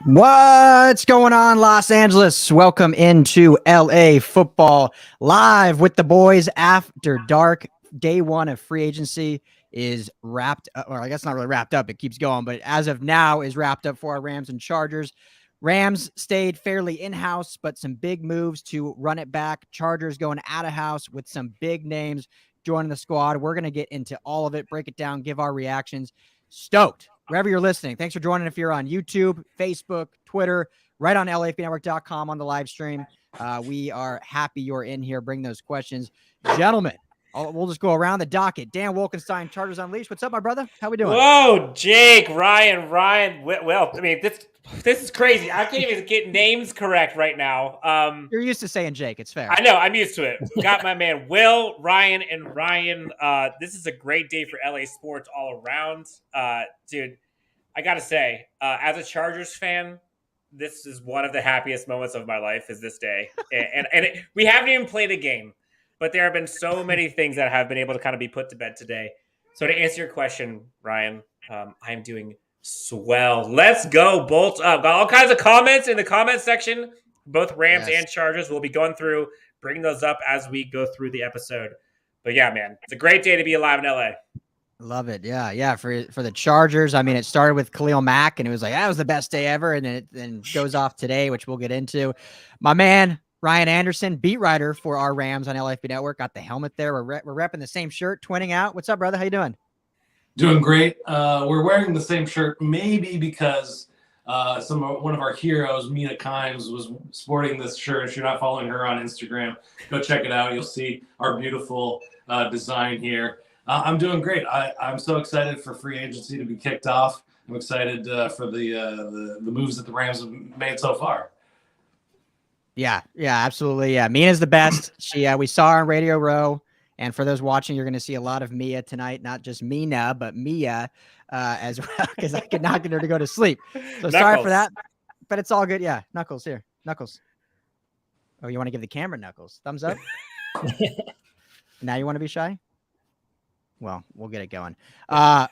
What's going on, Los Angeles? Welcome into LA football live with the boys after dark. Day one of free agency is wrapped up, or I guess not really wrapped up. It keeps going, but as of now is wrapped up for our Rams and Chargers. Rams stayed fairly in-house, but some big moves to run it back. Chargers going out of house with some big names joining the squad. We're going to get into all of it, break it down, give our reactions. Stoked. Wherever you're listening, thanks for joining. If you're on YouTube, Facebook, Twitter, right on LAFBnetwork.com on the live stream, we are happy you're in here. Bring those questions. Gentlemen, we'll just go around the docket. Dan Wolkenstein, Chargers Unleashed. What's up, my brother? How we doing? Whoa, Jake, Ryan. Well, I mean, this is crazy. I can't even get names correct right now. You're used to saying Jake. It's fair. I know. I'm used to it. We got my man Will, Ryan, and Ryan. This is a great day for LA sports all around. Dude, I got to say, as a Chargers fan, this is one of the happiest moments of my life is this day. We haven't even played a game, but there have been so many things that have been able to kind of be put to bed today. So to answer your question, Ryan, I'm doing swell. Let's go, Bolt up. Got all kinds of comments in the comment section. Both Rams and Chargers. We'll be going through, bringing those up as we go through the episode. But yeah, man, it's a great day to be alive in LA. Love it. Yeah. For the Chargers, I mean, it started with Khalil Mack, and it was like, that was the best day ever. And then it then goes off today, which we'll get into. My man, Ryan Anderson, beat writer for our Rams on LAFB Network, got the helmet there. We're repping the same shirt, twinning out. What's up, brother? How you doing? Doing great. We're wearing the same shirt, maybe because one of our heroes, Mina Kimes, was sporting this shirt. If you're not following her on Instagram, go check it out. You'll see our beautiful design here. I'm doing great. I'm so excited for free agency to be kicked off. I'm excited for the moves that the Rams have made so far. Yeah, absolutely. Yeah, Mina's the best. We saw her on Radio Row. And for those watching, you're going to see a lot of Mia tonight, not just Mina, but Mia as well, because I could not get her to go to sleep. So Knuckles. Sorry for that, but it's all good. Yeah, Knuckles here. Knuckles. Oh, you want to give the camera Knuckles? Thumbs up? Now you want to be shy? Well, we'll get it going. But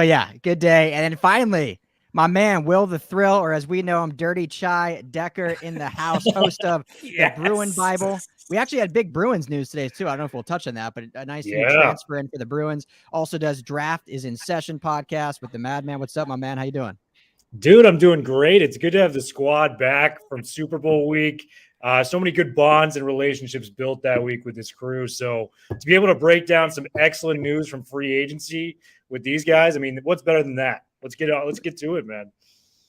yeah, good day. And then finally, my man, Will the Thrill, or as we know him, Dirty Chai Decker in the house, host of the Bruin Bible. We actually had big Bruins news today, too. I don't know if we'll touch on that, but a nice new transfer in for the Bruins. Also does Draft is in Session podcast with the Madman. What's up, my man? How you doing? Dude, I'm doing great. It's good to have the squad back from Super Bowl week. So many good bonds and relationships built that week with this crew. So to be able to break down some excellent news from free agency with these guys, I mean, what's better than that? Let's get to it, man.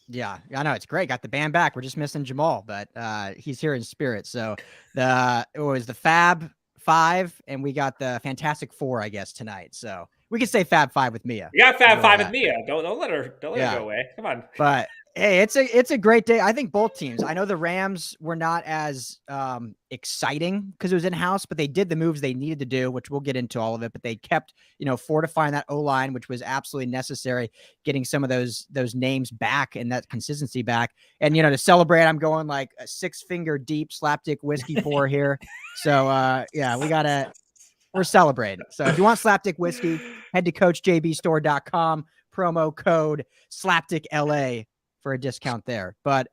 Yeah, I know it's great. Got the band back. We're just missing Jamal, but he's here in spirit. So it was the Fab Five, and we got the Fantastic Four, I guess, tonight. So we could say Fab Five with Mia. You got Fab Five with Mia. Don't let her go away. Come on. But hey, it's a great day. I think both teams. I know the Rams were not as exciting because it was in house, but they did the moves they needed to do, which we'll get into all of it. But they kept, fortifying that O-line, which was absolutely necessary, getting some of those names back and that consistency back. And to celebrate, I'm going like a 6-finger deep slapdick whiskey pour here. So we're celebrating. So if you want slapdick whiskey, head to CoachJBStore.com, promo code SlapdickLA for a discount there. But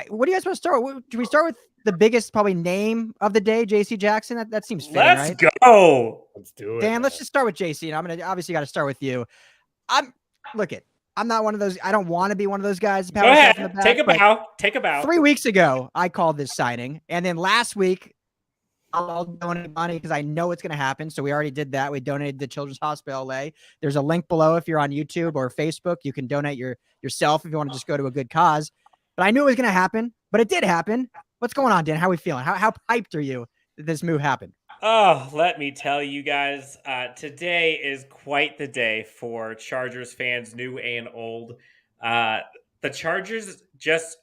what do you guys want to start with? Do we start with the biggest probably name of the day, JC Jackson? That seems fair, right? Let's go. Let's do it. Dan, let's just start with JC. And I'm going to obviously got to start with you. I'm not one of those. I don't want to be one of those guys. Go ahead. Take a bow. 3 weeks ago, I called this signing. And then last week, I'll donate money because I know it's going to happen. So we already did that. We donated to Children's Hospital LA. There's a link below if you're on YouTube or Facebook. You can donate yourself if you want to just go to a good cause. But I knew it was going to happen, but it did happen. What's going on, Dan? How are we feeling? How hyped are you that this move happened? Oh, let me tell you guys, today is quite the day for Chargers fans, new and old. The Chargers just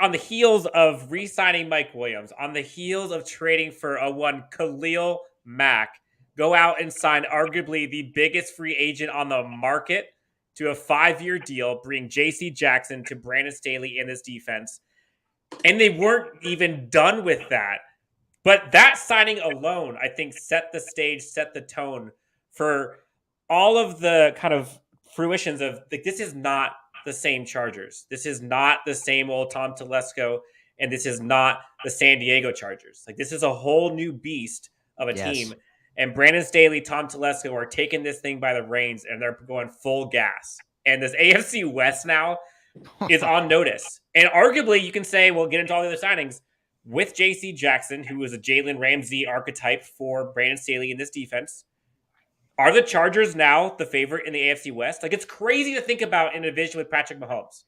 on the heels of re-signing Mike Williams, on the heels of trading for Khalil Mack, go out and sign arguably the biggest free agent on the market to a 5-year deal, bring J.C. Jackson to Brandon Staley in this defense. And they weren't even done with that. But that signing alone, I think, set the stage, set the tone for all of the kind of fruitions of, like, this is not the same Chargers. This is not the same old Tom Telesco, and this is not the San Diego Chargers. Like, this is a whole new beast of a team. And Brandon Staley, Tom Telesco are taking this thing by the reins, and they're going full gas. And this AFC West now is on notice. And arguably, you can say, we'll get into all the other signings, with J.C. Jackson, who is a Jalen Ramsey archetype for Brandon Staley in this defense. Are the Chargers now the favorite in the AFC West? Like, it's crazy to think about in a division with Patrick Mahomes.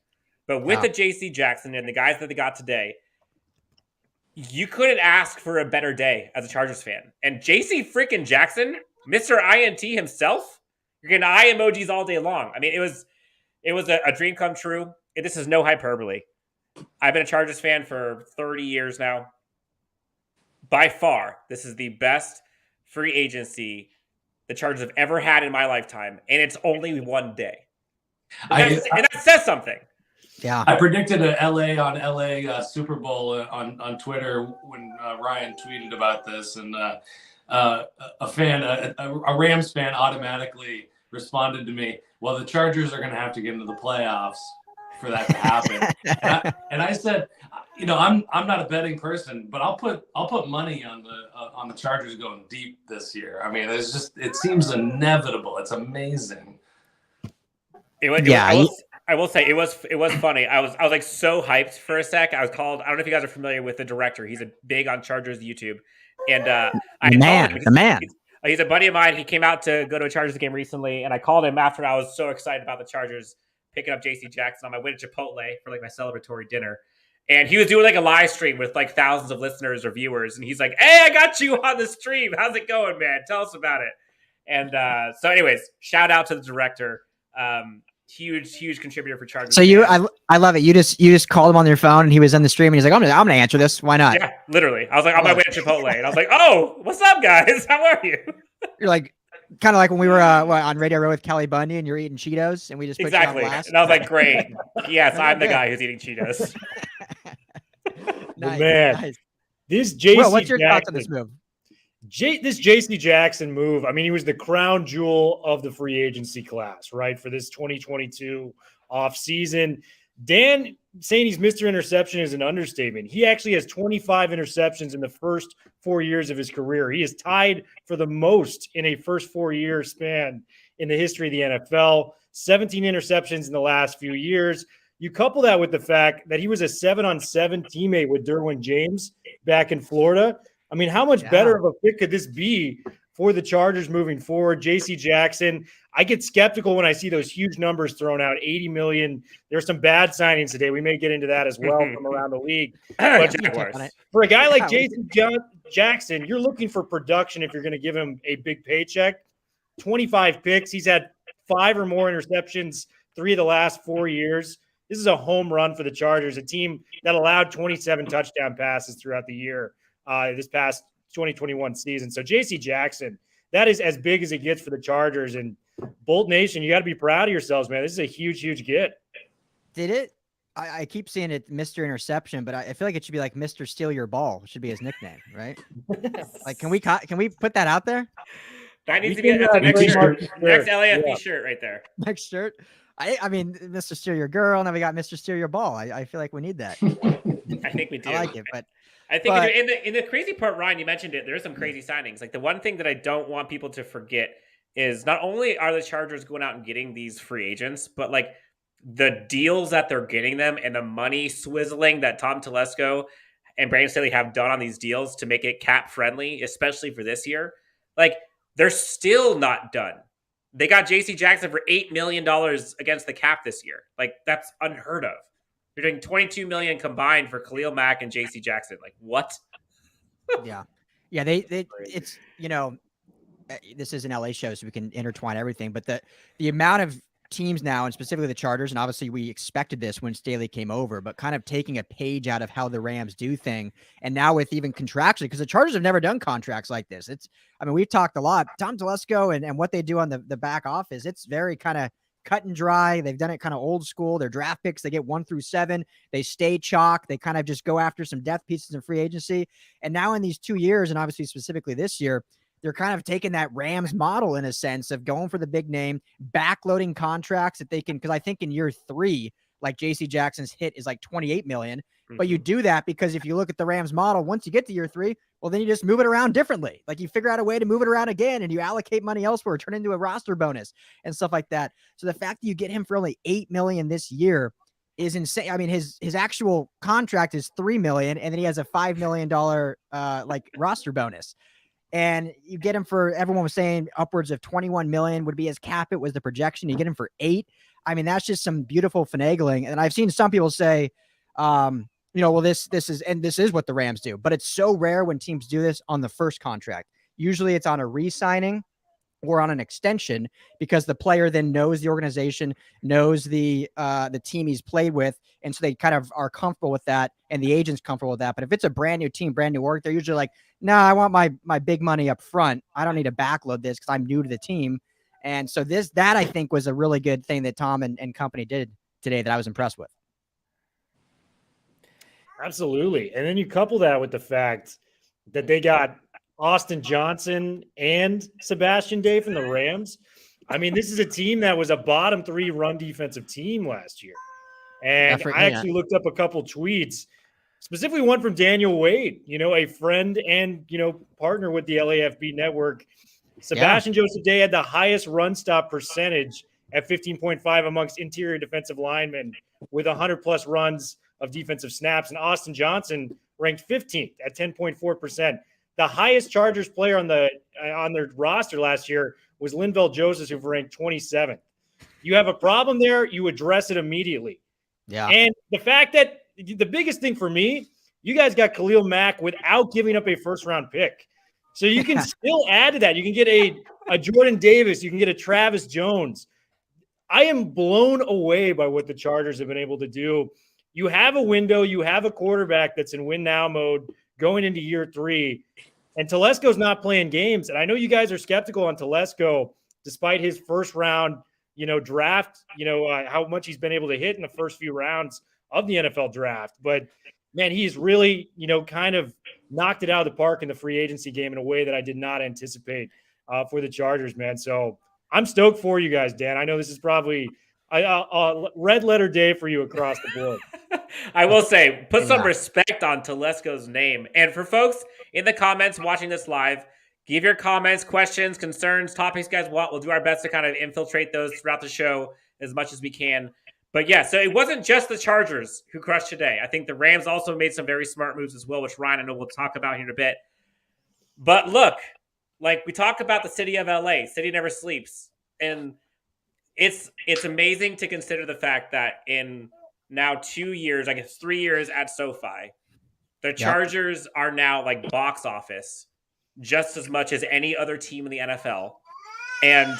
But with the J.C. Jackson and the guys that they got today, you couldn't ask for a better day as a Chargers fan. And J.C. freaking Jackson, Mr. INT himself, you're getting eye emojis all day long. I mean, it was a dream come true. This is no hyperbole. I've been a Chargers fan for 30 years now. By far, this is the best free agency the Chargers have ever had in my lifetime, and it's only one day. And that says something. Yeah, I predicted a LA on LA Super Bowl on Twitter when Ryan tweeted about this, and a Rams fan automatically responded to me, "Well, the Chargers are going to have to get into the playoffs for that to happen." and I said, you know, I'm not a betting person, but I'll put money on the Chargers going deep this year. I mean, it seems inevitable. It's amazing. I will say it was funny. I was like so hyped for a sec. I was called. I don't know if you guys are familiar with the director. He's a big on Chargers YouTube, and the man. He's a buddy of mine. He came out to go to a Chargers game recently, and I called him after I was so excited about the Chargers picking up J.C. Jackson on my way to Chipotle for like my celebratory dinner. And he was doing like a live stream with like thousands of listeners or viewers. And he's like, "Hey, I got you on the stream. How's it going, man? Tell us about it." And so anyways, shout out to the director. Huge contributor for Chargers. So I love it. You just called him on your phone and he was on the stream and he's like, I'm gonna answer this. Why not? Yeah, literally. I was like on my way to Chipotle and I was like, "Oh, what's up, guys? How are you?" You're like, kind of like when we were on Radio Row with Kelly Bundy and you're eating Cheetos and we just put you on blast. And I was like, "Great, yes, I'm the guy who's eating Cheetos." Nice, man, nice. This JC Will, what's your Jackson, thoughts on this move? This JC Jackson move, I mean, he was the crown jewel of the free agency class, right, for this 2022 offseason. Dan saying he's Mr. Interception is an understatement. He actually has 25 interceptions in the first 4 years of his career. He is tied for the most in a first 4-year span in the history of the NFL. 17 interceptions in the last few years. You couple that with the fact that he was a 7-on-7 teammate with Derwin James back in Florida. I mean, how much better of a fit could this be for the Chargers moving forward? J.C. Jackson, I get skeptical when I see those huge numbers thrown out, $80 million. There's some bad signings today. We may get into that as well from around the league. But for a guy like J.C. Jackson, you're looking for production if you're going to give him a big paycheck. 25 picks. He's had 5 or more interceptions 3 of the last 4 years. This is a home run for the Chargers, a team that allowed 27 touchdown passes throughout the year this past 2021 season. So J.C. Jackson, that is as big as it gets for the Chargers. And Bolt Nation, you got to be proud of yourselves, man. This is a huge get. Did it? I keep seeing it, Mr. Interception, but I feel like it should be like Mr. Steal Your Ball. Should be his nickname, right? Like, can we put that out there? That needs to be next LAFB shirt right there. Next shirt. I mean, Mr. Steal Your Girl. Now we got Mr. Steal Your Ball. I feel like we need that. I think we do. I like it, but I think we do. In the crazy part, Ryan, you mentioned it. There are some crazy signings. Like the one thing that I don't want people to forget is not only are the Chargers going out and getting these free agents, but like the deals that they're getting them and the money swizzling that Tom Telesco and Brandon Staley have done on these deals to make it cap friendly, especially for this year. Like they're still not done. They got J.C. Jackson for $8 million against the cap this year. Like that's unheard of. They're doing $22 million combined for Khalil Mack and J.C. Jackson. Like what? Yeah. It's, you know, this is an LA show, so we can intertwine everything. But the amount of teams now, and specifically the Chargers, and obviously we expected this when Staley came over, but kind of taking a page out of how the Rams do thing. And now with even contractually, because the Chargers have never done contracts like this. We've talked a lot. Tom Telesco and what they do on the back office, it's very kind of cut and dry. They've done it kind of old school. Their draft picks, they get 1 through 7. They stay chalk. They kind of just go after some depth pieces in free agency. And now in these 2 years, and obviously specifically this year, they're kind of taking that Rams model in a sense of going for the big name, backloading contracts that they can, because I think in year 3, like JC Jackson's hit is like 28 million. But you do that because if you look at the Rams model, once you get to year 3, well, then you just move it around differently. Like you figure out a way to move it around again and you allocate money elsewhere, turn it into a roster bonus and stuff like that. So the fact that you get him for only 8 million this year is insane. I mean, his actual contract is 3 million and then he has a $5 million like roster bonus. And you get him for, everyone was saying upwards of 21 million would be his cap. It was the projection. You get him for 8. I mean, that's just some beautiful finagling. And I've seen some people say, well, this is what the Rams do, but it's so rare when teams do this on the first contract. Usually it's on a re-signing or on an extension because the player then knows the organization, knows the team he's played with. And so they kind of are comfortable with that and the agent's comfortable with that. But if it's a brand new team, brand new work, they're usually like, no, I want my big money up front. I don't need to backload this because I'm new to the team. And so that I think was a really good thing that Tom and company did today that I was impressed with. Absolutely. And then you couple that with the fact that they got Austin Johnson and Sebastian Day from the Rams. I mean, this is a team that was a bottom 3 run defensive team last year. And I actually looked up a couple tweets, specifically one from Daniel Wade, a friend and, partner with the LAFB network. Sebastian Joseph Day had the highest run stop percentage at 15.5 amongst interior defensive linemen with 100+ runs of defensive snaps. And Austin Johnson ranked 15th at 10.4%. The highest Chargers player on their roster last year was Linval Joseph, who ranked 27th. You have a problem there, you address it immediately. Yeah. And the fact that the biggest thing for me, you guys got Khalil Mack without giving up a first-round pick. So you can still add to that. You can get a Jordan Davis. You can get a Travis Jones. I am blown away by what the Chargers have been able to do. You have a window. You have a quarterback that's in win-now mode going into year 3. And Telesco's not playing games. And I know you guys are skeptical on Telesco despite his first-round, draft, how much he's been able to hit in the first few rounds of the NFL draft. But, man, he's really, kind of knocked it out of the park in the free agency game in a way that I did not anticipate for the Chargers, man. So I'm stoked for you guys, Dan. I know this is probably a red letter day for you across the board. I will say, put some respect on Telesco's name. And for folks in the comments watching this live, give your comments, questions, concerns, topics you guys want. We'll do our best to kind of infiltrate those throughout the show as much as we can. But yeah, so it wasn't just the Chargers who crushed today. I think the Rams also made some very smart moves as well, which Ryan, I know we'll talk about here in a bit. But look, like we talk about the city of LA, city never sleeps. And it's amazing to consider the fact that in now 2 years, I guess 3 years at SoFi, the Chargers are now like box office just as much as any other team in the NFL. And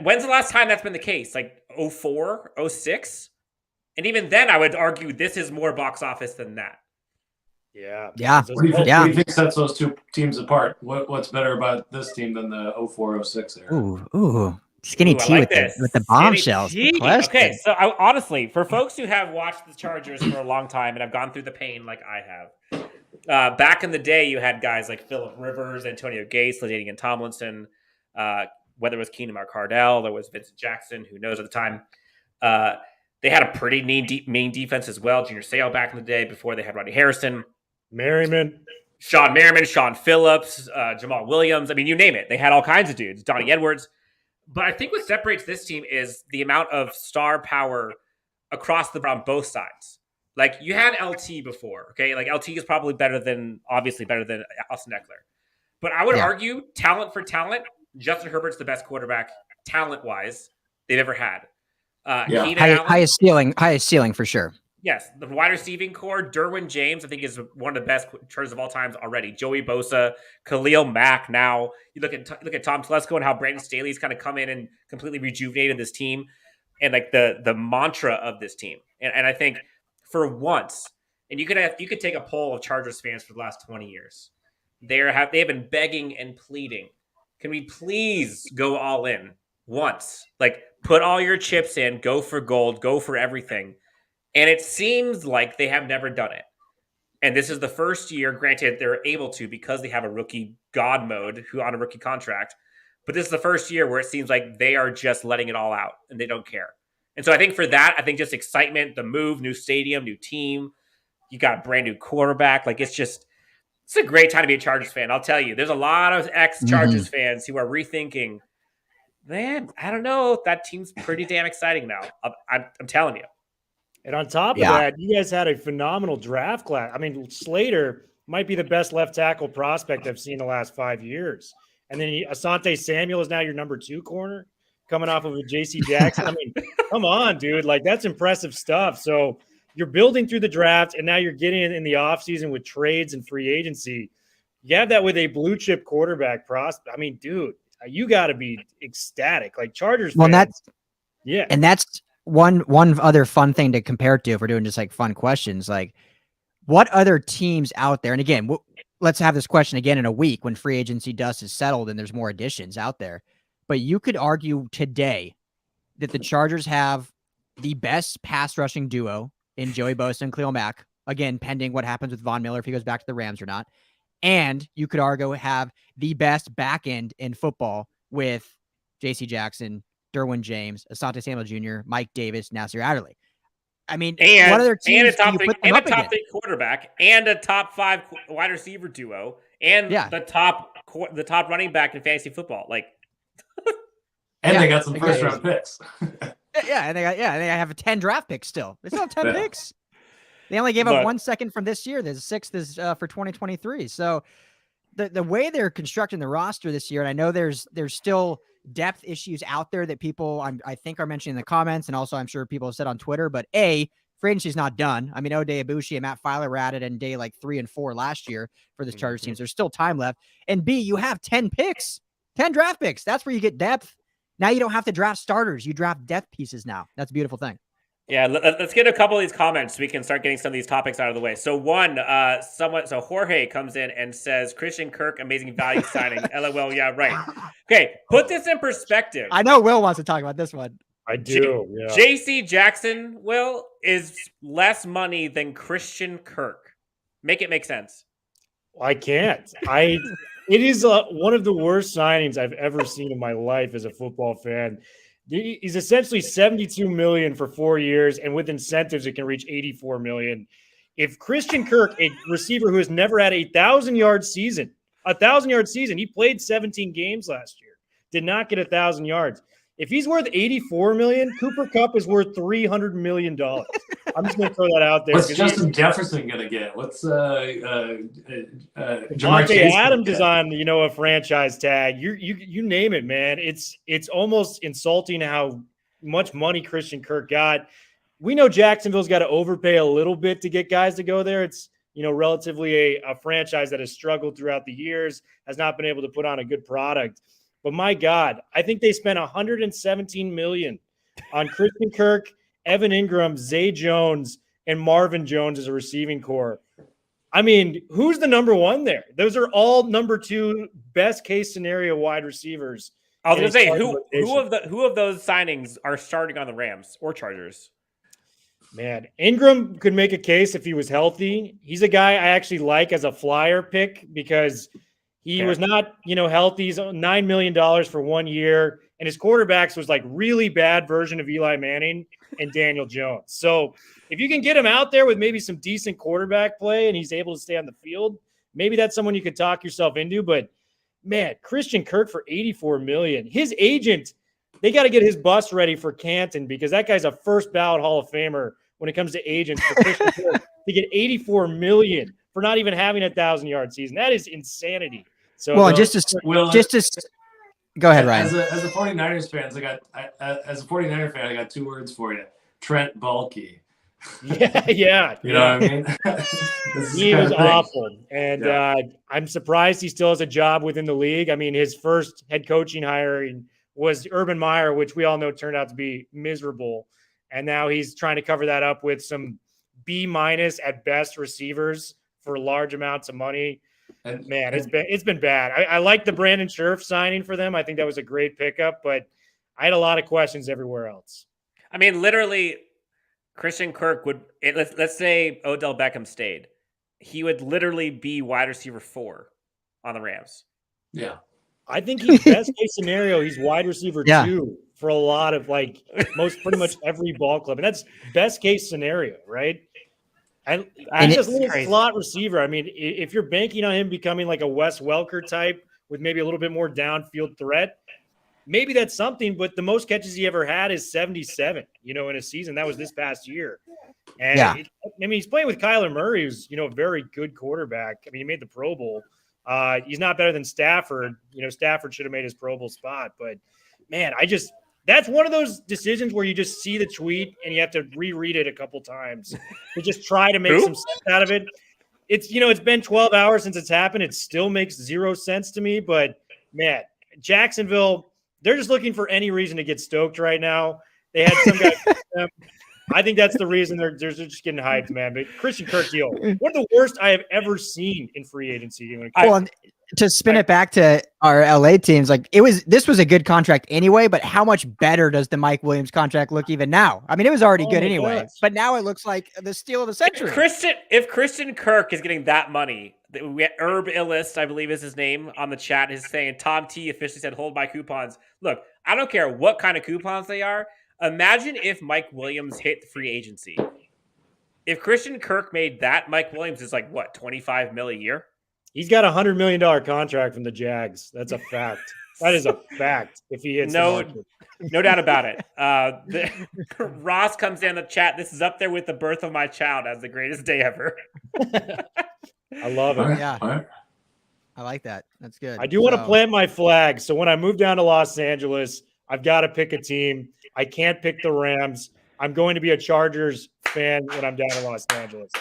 when's the last time that's been the case? Like 04, 06? And even then, I would argue this is more box office than that. Yeah. What do you think sets those two teams apart? What's better about this team than the 04, 06 era? Ooh. Skinny T with the bombshells. Okay, so honestly, for folks who have watched the Chargers for a long time and have gone through the pain like I have, back in the day, you had guys like Phillip Rivers, Antonio Gates, LaDainian Tomlinson, whether it was Keenan Cardell, there was Vincent Jackson, who knows at the time. They had a pretty mean defense as well. Junior Seau back in the day before they had Rodney Harrison. Sean Merriman, Sean Phillips, Jamal Williams. I mean, you name it. They had all kinds of dudes. Donnie Edwards. But I think what separates this team is the amount of star power across on both sides. Like you had LT before, okay? Like LT is probably obviously better than Austin Eckler. But I would argue talent for talent, Justin Herbert's the best quarterback talent-wise they've ever had. Highest ceiling for sure. Yes, the wide receiving core, Derwin James, I think is one of the best turns of all times already. Joey Bosa, Khalil Mack. Now you look at Tom Telesco and how Brandon Staley's kind of come in and completely rejuvenated this team, and like the mantra of this team. And I think for once, and you could take a poll of Chargers fans for the last 20 years. They have been begging and pleading. Can we please go all in once? Like put all your chips in, go for gold, go for everything. And it seems like they have never done it. And this is the first year, granted, they're able to because they have a rookie god mode who on a rookie contract. But this is the first year where it seems like they are just letting it all out and they don't care. And so I think for that, I think just excitement, the move, new stadium, new team, you got a brand new quarterback. Like it's a great time to be a Chargers fan. I'll tell you, there's a lot of ex-Chargers fans who are rethinking, man, I don't know. That team's pretty damn exciting now. I'm telling you. And on top of that, you guys had a phenomenal draft class. I mean, Slater might be the best left tackle prospect I've seen in the last 5 years. And then Asante Samuel is now your number 2 corner coming off of a J.C. Jackson. I mean, come on, dude. Like, that's impressive stuff. So you're building through the draft, and now you're getting in the offseason with trades and free agency. You have that with a blue-chip quarterback prospect. I mean, dude, you got to be ecstatic. Like, Chargers fans. And that's one other fun thing to compare it to if we're doing just like fun questions. Like, what other teams out there? And again, let's have this question again in a week when free agency dust is settled and there's more additions out there. But you could argue today that the Chargers have the best pass rushing duo in Joey Bosa and Khalil Mack. Again, pending what happens with Von Miller if he goes back to the Rams or not. And you could argue have the best back end in football with J.C. Jackson, Derwin James, Asante Samuel Jr., Mike Davis, Nasir Adderley. I mean, what other teams and a top 3 quarterback and a top 5 wide receiver duo and the top running back in fantasy football. Like, and they got some first round picks. and they have 10 draft picks still. They still have 10 picks. They only gave up 1 second from this year. The 6th is for 2023. So the way they're constructing the roster this year, and I know there's still depth issues out there that people I think are mentioning in the comments, and also I'm sure people have said on Twitter, but free agency's not done. I mean, Ode Ibushi and Matt Filer were added in day like 3 and 4 last year for this Chargers teams. There's still time left. And B, you have 10 picks, 10 draft picks. That's where you get depth. Now you don't have to draft starters. You draft depth pieces now. That's a beautiful thing. Yeah, let's get a couple of these comments so we can start getting some of these topics out of the way. So Jorge comes in and says, Christian Kirk, amazing value signing. LOL, yeah, right. Okay, put this in perspective. I know Will wants to talk about this one. I do. J.C. Jackson, Will, is less money than Christian Kirk. Make it make sense. I can't. It is one of the worst signings I've ever seen in my life as a football fan. He's essentially $72 million for 4 years, and with incentives, it can reach $84 million. If Christian Kirk, a receiver who has never had a 1,000-yard season, he played 17 games last year, did not get 1,000 yards. If he's worth $84 million, Cooper Kupp is worth $300 million. I'm just going to throw that out there. What's Justin Jefferson going to get? What's Javonte Adams is on, a franchise tag. You name it, man. It's almost insulting how much money Christian Kirk got. We know Jacksonville's got to overpay a little bit to get guys to go there. It's relatively a franchise that has struggled throughout the years, has not been able to put on a good product. But my God, I think they spent $117 million on Christian Kirk, Evan Ingram, Zay Jones, and Marvin Jones as a receiving core. I mean, who's the number 1 there? Those are all number 2 best case scenario wide receivers. I was going to say, who of those signings are starting on the Rams or Chargers? Man, Ingram could make a case if he was healthy. He's a guy I actually like as a flyer pick because he was not, healthy. He's $9 million for 1 year. And his quarterbacks was like really bad version of Eli Manning and Daniel Jones. So if you can get him out there with maybe some decent quarterback play and he's able to stay on the field, maybe that's someone you could talk yourself into. But man, Christian Kirk for $84 million. His agent, they got to get his bus ready for Canton because that guy's a first ballot Hall of Famer when it comes to agents for Christian Kirk to get $84 million for not even having a 1,000-yard season. That is insanity. So go ahead, Ryan. As a 49ers fan, I got 2 words for you. Trent Baalke. Yeah. You know what I mean? He was awful. And I'm surprised he still has a job within the league. I mean, his first head coaching hiring was Urban Meyer, which we all know turned out to be miserable. And now he's trying to cover that up with some B- at best receivers for large amounts of money. And man, it's been bad. I like the Brandon Scherff signing for them. I think that was a great pickup, but I had a lot of questions everywhere else. I mean, literally, Christian Kirk let's say Odell Beckham stayed. he would literally be wide receiver 4 on the Rams. Yeah. I think he's best case scenario. He's wide receiver Yeah. 2 for a lot of pretty much every ball club. And that's best case scenario, right? And he's just a little crazy. slot receiver. I mean, if you're banking on him becoming like a Wes Welker type with maybe a little bit more downfield threat, maybe that's something. But the most catches he ever had is 77, in a season. That was this past year. And he's playing with Kyler Murray, who's, a very good quarterback. I mean, he made the Pro Bowl. He's not better than Stafford. Stafford should have made his Pro Bowl spot. But, man, that's one of those decisions where you just see the tweet and you have to reread it a couple times to just try to make some sense out of it. It's, it's been 12 hours since it's happened. It still makes zero sense to me. But, man, Jacksonville, they're just looking for any reason to get stoked right now. They had some guy. I think that's the reason they're just getting hyped, man. But Christian Kirk deal, one of the worst I have ever seen in free agency. Well, to spin it back to our LA teams, this was a good contract anyway, but how much better does the Mike Williams contract look even now? I mean, it was already good anyway, but now it looks like the steal of the century. If Christian Kirk is getting that money, Herb Illist, I believe is his name, on the chat is saying Tom T officially said, "Hold my coupons." Look, I don't care what kind of coupons they are. Imagine if Mike Williams hit the free agency. If Christian Kirk made that, Mike Williams is like, what, $25 million a year? He's got a $100 million contract from the Jags. That's a fact. That is a fact. If he hits the market. No doubt about it. Ross comes in the chat. This is up there with the birth of my child as the greatest day ever. I love it. Yeah. I like that. That's good. I do want to plant my flag. So when I move down to Los Angeles, I've got to pick a team. I can't pick the Rams. I'm going to be a Chargers fan when I'm down in Los Angeles.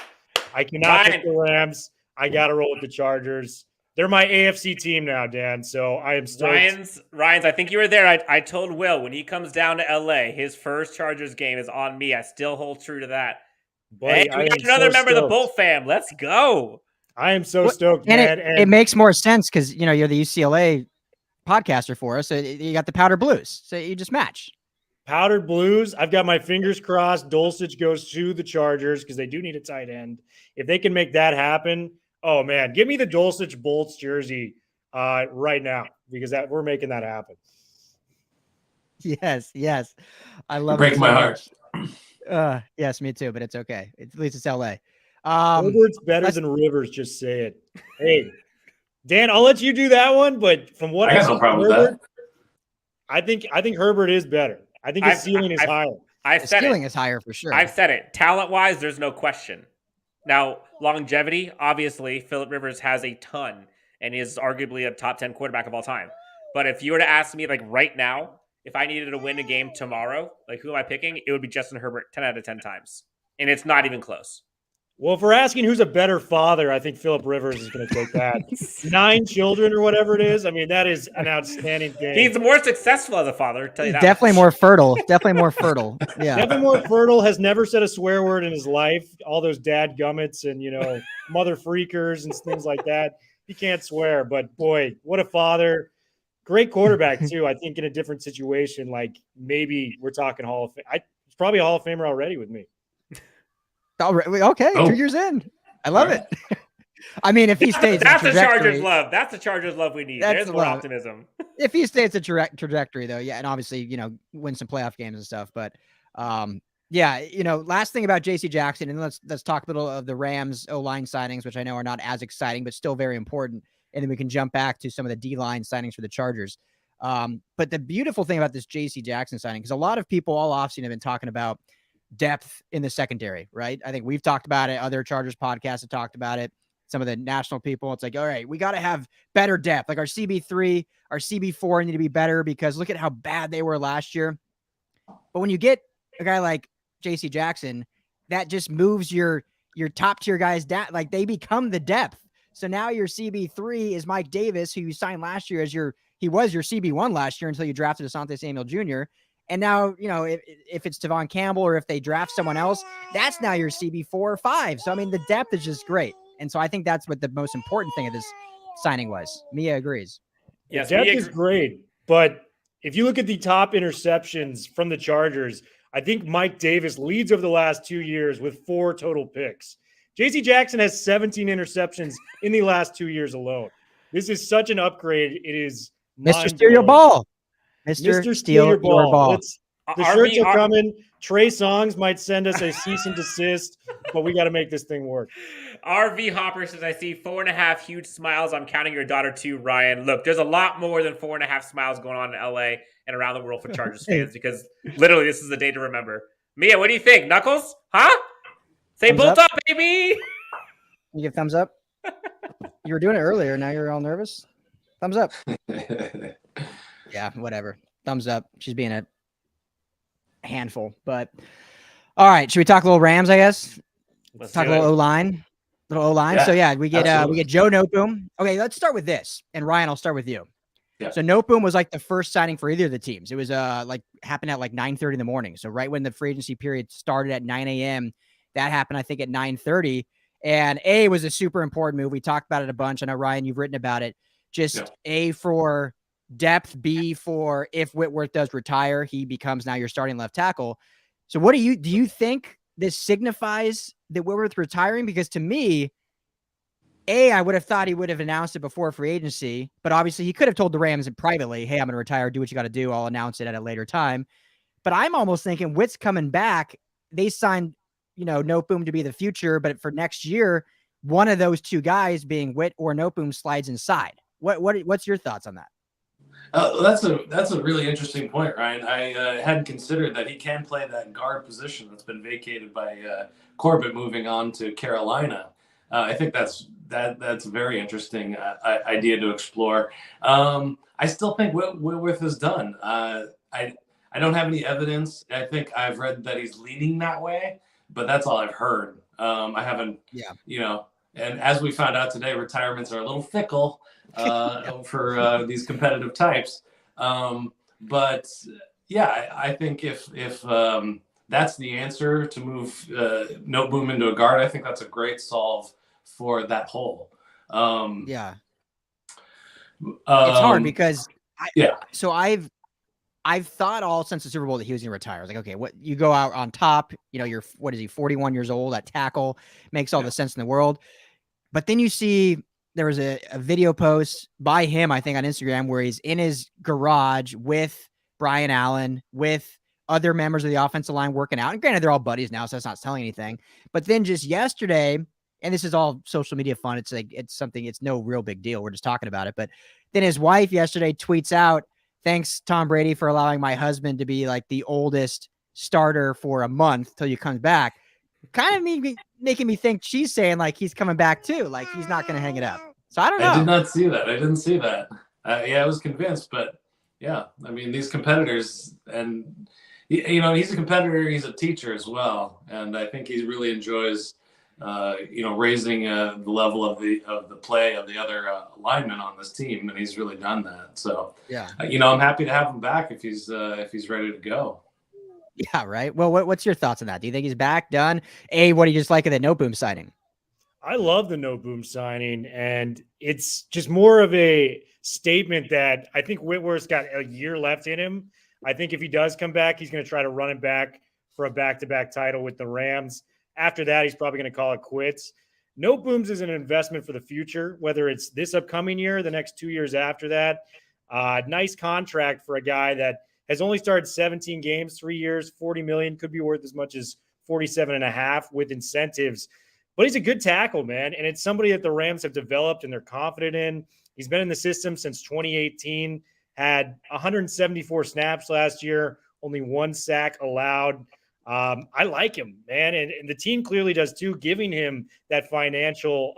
I cannot pick the Rams. I got to roll with the Chargers. They're my AFC team now, Dan. So I am still Ryan's. I think you were there. I told Will when he comes down to LA, his first Chargers game is on me. I still hold true to that. Buddy, hey, we got another member of the Bolt fam. Let's go. I am so stoked, and man. It makes more sense because you're the UCLA podcaster for us. So you got the Powder Blues. So you just match. Powdered Blues. I've got my fingers crossed. Dulcich goes to the Chargers because they do need a tight end. If they can make that happen, oh man, give me the Dulcich Bolts jersey right now because we're making that happen. Yes. I love Break my heart. Yes, me too, but it's okay. At least it's LA. Herbert's better than Rivers. Just say it. Hey, Dan, I'll let you do that one. But from what I got no problem with that. I think Herbert is better. I think his ceiling is higher. His ceiling is higher for sure. I've said it. Talent-wise, there's no question. Now, longevity, obviously, Phillip Rivers has a ton and is arguably a top 10 quarterback of all time. But if you were to ask me, right now, if I needed to win a game tomorrow, who am I picking? It would be Justin Herbert 10 out of 10 times. And it's not even close. Well, if we're asking who's a better father, I think Phillip Rivers is going to take that. 9 children or whatever it is. I mean, that is an outstanding thing. He's more successful as a father. Tell you that definitely much. more fertile. Definitely more fertile. Yeah. Definitely more fertile. Has never said a swear word in his life. All those dad gummits and mother freakers and things like that. He can't swear, but boy, what a father! Great quarterback too. I think in a different situation, maybe we're talking Hall of Fame. He's probably a Hall of Famer already with me. Okay, 2 years in. I love it. I mean, if he stays, that's the Chargers love. That's the Chargers love we need. There's more optimism. If he stays the trajectory, though, yeah, and obviously, win some playoff games and stuff. But, last thing about J.C. Jackson, and let's talk a little of the Rams O-line signings, which I know are not as exciting, but still very important. And then we can jump back to some of the D-line signings for the Chargers. But the beautiful thing about this J.C. Jackson signing, because a lot of people all offseason have been talking about depth in the secondary, right? I think we've talked about it. Other Chargers podcasts have talked about it. Some of the national people, it's all right, we got to have better depth. Our CB3, our CB4 need to be better because look at how bad they were last year. But when you get a guy like J.C. Jackson, that just moves your top tier guys down. They become the depth. So now your CB3 is Mike Davis, who you signed last year he was your CB1 last year until you drafted Asante Samuel Jr. And now, if it's Tavon Campbell or if they draft someone else, that's now your CB4 or 5. So, I mean, the depth is just great. And so I think that's what the most important thing of this signing was. Mia agrees. Yes, depth is great. But if you look at the top interceptions from the Chargers, I think Mike Davis leads over the last 2 years with 4 total picks. J.C. Jackson has 17 interceptions in the last 2 years alone. This is such an upgrade. It is Mr. Steal Your mind-blowing. Ball. Mr. Steal Your Ball. The shirts are RV, coming. Trey Songz might send us a cease and desist, but we got to make this thing work. RV Hopper says, I see 4.5 huge smiles. I'm counting your daughter too, Ryan. Look, there's a lot more than 4.5 smiles going on in LA and around the world for Chargers fans because literally this is the day to remember. Mia, what do you think? Knuckles? Huh? Say Thumbs bolt up? up, baby. You give thumbs up? You were doing it earlier. Now you're all nervous. Thumbs up. Yeah, whatever. Thumbs up. She's being a handful. But all right, should we talk a little Rams? I guess. Let's Talk a do little it. O-line. Little O-line. Yeah, So yeah, we get absolutely. Joe Noteboom. Okay, let's start with this. And Ryan, I'll start with you. Yeah. So Noteboom was like the first signing for either of the teams. It was like happened at like 9:30 in the morning. So right when the free agency period started at 9 a.m., that happened, I think, at 9:30. And A, was a super important move. We talked about it a bunch. I know, Ryan, you've written about it. Just A, for depth, B, for if Whitworth does retire, he becomes now your starting left tackle. So what do you think this signifies that Whitworth retiring? Because to me, A, I would have thought he would have announced it before free agency, but obviously he could have told the Rams privately, hey, I'm going to retire. Do what you got to do. I'll announce it at a later time. But I'm almost thinking Witt's coming back. They signed, Noteboom to be the future, but for next year, one of those two guys being Witt or Noteboom slides inside. What's your thoughts on that? That's a really interesting point, Ryan. I hadn't considered that he can play that guard position that's been vacated by Corbett moving on to Carolina. I think that's a very interesting idea to explore. I still think Whitworth is done. I don't have any evidence. I think I've read that he's leaning that way, but that's all I've heard. I haven't, and as we found out today, retirements are a little fickle for these competitive types. But yeah, I think if that's the answer to move Noteboom into a guard, I think that's a great solve for that hole. It's hard because I've thought all since the Super Bowl that he was going to retire. I was like, okay, what you go out on top, you're 41 years old at tackle, makes all the sense in the world. But then you see there was a video post by him, I think on Instagram, where he's in his garage with Brian Allen, with other members of the offensive line working out. And granted, they're all buddies now, so that's not telling anything. But then just yesterday, and this is all social media fun. It's like, it's no real big deal. We're just talking about it. But then his wife yesterday tweets out, thanks, Tom Brady, for allowing my husband to be like the oldest starter for a month till you comes back. Kind of making me think she's saying like he's coming back too, like he's not going to hang it up. So I don't know. I did not see that. I didn't see that. I was convinced, but yeah, I mean, these competitors, and he's a competitor. He's a teacher as well, and I think he really enjoys, raising the level of the play of the other linemen on this team, and he's really done that. So yeah, I'm happy to have him back if he's ready to go. Yeah, right. Well, what's your thoughts on that? Do you think he's back, done? What do you just like of the Noteboom signing? I love the Noteboom signing, and it's just more of a statement that I think Whitworth's got a year left in him. I think if he does come back, he's going to try to run it back for a back-to-back title with the Rams. After that, he's probably going to call it quits. Noteboom's is an investment for the future, whether it's this upcoming year, the next 2 years after that. Nice contract for a guy that has only started 17 games, 3 years, $40 million, could be worth as much as $47.5 with incentives. But he's a good tackle, man, and it's somebody that the Rams have developed and they're confident in. He's been in the system since 2018, had 174 snaps last year, only 1 sack allowed. I like him, man, and the team clearly does too, giving him that financial,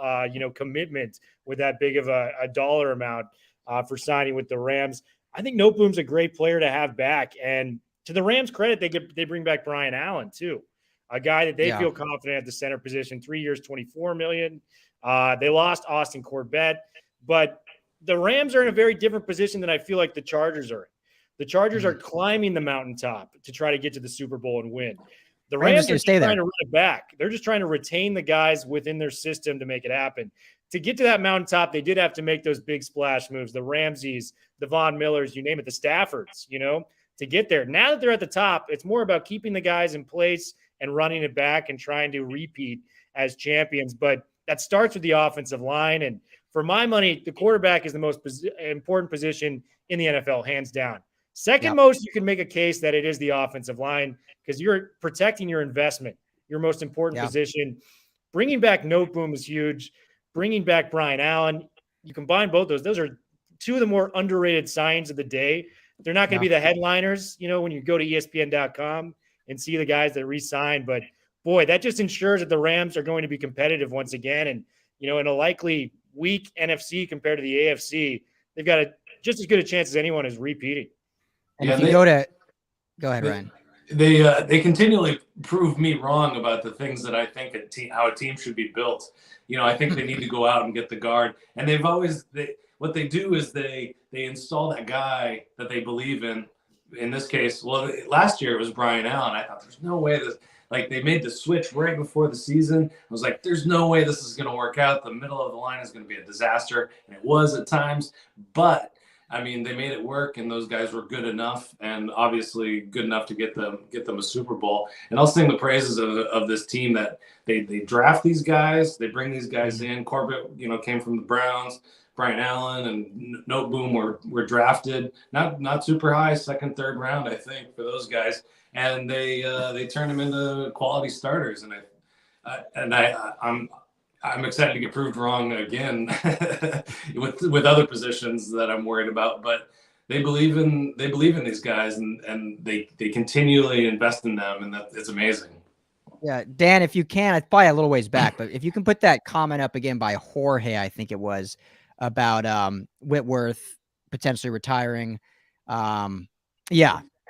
commitment with that big of a dollar amount for signing with the Rams. I think Noteboom's a great player to have back. And to the Rams' credit, they bring back Brian Allen, too, a guy that they feel confident at the center position, 3 years, $24 million. They lost Austin Corbett, but the Rams are in a very different position than I feel like the Chargers are in. The Chargers are climbing the mountaintop to try to get to the Super Bowl and win. The Rams are just trying to run it back. They're just trying to retain the guys within their system to make it happen. To get to that mountaintop, they did have to make those big splash moves, the Ramseys, the Von Millers, you name it, the Staffords, to get there. Now that they're at the top, it's more about keeping the guys in place and running it back and trying to repeat as champions. But that starts with the offensive line. And for my money, the quarterback is the most important position in the NFL, hands down. Second most, you can make a case that it is the offensive line because you're protecting your investment, your most important position. Bringing back Noteboom is huge. Bringing back Brian Allen, you combine both those are two of the more underrated signs of the day. They're not going to be the headliners, when you go to ESPN.com and see the guys that re-signed. But, boy, that just ensures that the Rams are going to be competitive once again. And, in a likely weak NFC compared to the AFC, they've got just as good a chance as anyone is repeating. And if you go ahead, Ryan. They continually prove me wrong about the things that I think how a team should be built. I think they need to go out and get the guard. And what they do is they install that guy that they believe in. In this case, last year it was Brian Allen. I thought there's no way they made the switch right before the season. I was like, there's no way this is going to work out. The middle of the line is going to be a disaster. And it was at times, but I mean, they made it work, and those guys were good enough, and obviously good enough to get them a Super Bowl. And I'll sing the praises of this team that they draft these guys, they bring these guys in. Corbett, came from the Browns. Brian Allen and Noteboom were drafted, not super high, second, third round, I think, for those guys, and they turned them into quality starters. And I'm excited to get proved wrong again with other positions that I'm worried about, but they believe in these guys and they continually invest in them, and it's amazing. Yeah, Dan, if you can, it's probably a little ways back, but if you can put that comment up again by Jorge, I think it was, about Whitworth potentially retiring.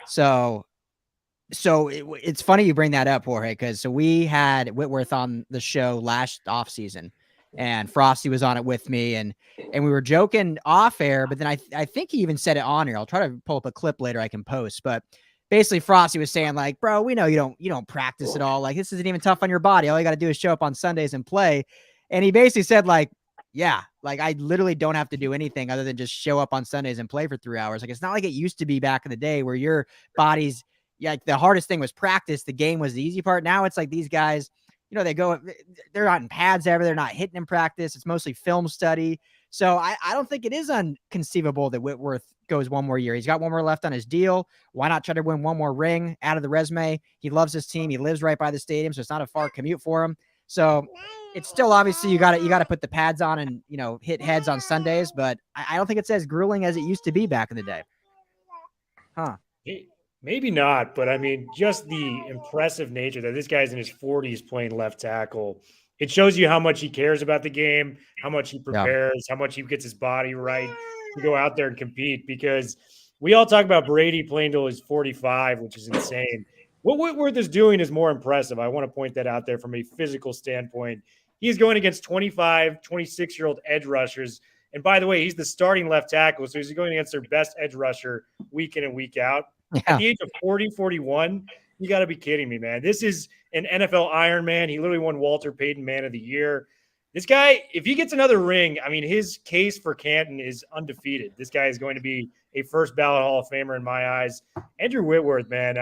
So it's funny you bring that up, Jorge, because we had Whitworth on the show last off season, and Frosty was on it with me, and we were joking off air, but then I think he even said it on here. I'll try to pull up a clip later I can post, but basically Frosty was saying like, bro, we know you don't practice at all. Like, this isn't even tough on your body. All you got to do is show up on Sundays and play. And he basically said like, yeah, like I literally don't have to do anything other than just show up on Sundays and play for 3 hours. Like, it's not like it used to be back in the day where your body's, like, the hardest thing was practice. The game was the easy part. Now it's like these guys, they're not in pads ever. They're not hitting in practice. It's mostly film study. So I don't think it is inconceivable that Whitworth goes one more year. He's got one more left on his deal. Why not try to win one more ring out of the resume? He loves his team. He lives right by the stadium, so it's not a far commute for him. So it's still obviously you got to put the pads on and hit heads on Sundays, but I don't think it's as grueling as it used to be back in the day. Huh? Maybe not, but I mean, just the impressive nature that this guy's in his 40s playing left tackle. It shows you how much he cares about the game, how much he prepares, how much he gets his body right to go out there and compete. Because we all talk about Brady playing till he's 45, which is insane. What Whitworth is doing is more impressive. I want to point that out there from a physical standpoint. He's going against 25, 26-year-old edge rushers. And by the way, he's the starting left tackle, so he's going against their best edge rusher week in and week out. Yeah. At the age of 40, 41, you got to be kidding me, man. This is an NFL Iron Man. He literally won Walter Payton Man of the Year. This guy, if he gets another ring, I mean, his case for Canton is undefeated. This guy is going to be a first ballot Hall of Famer in my eyes. Andrew Whitworth, man.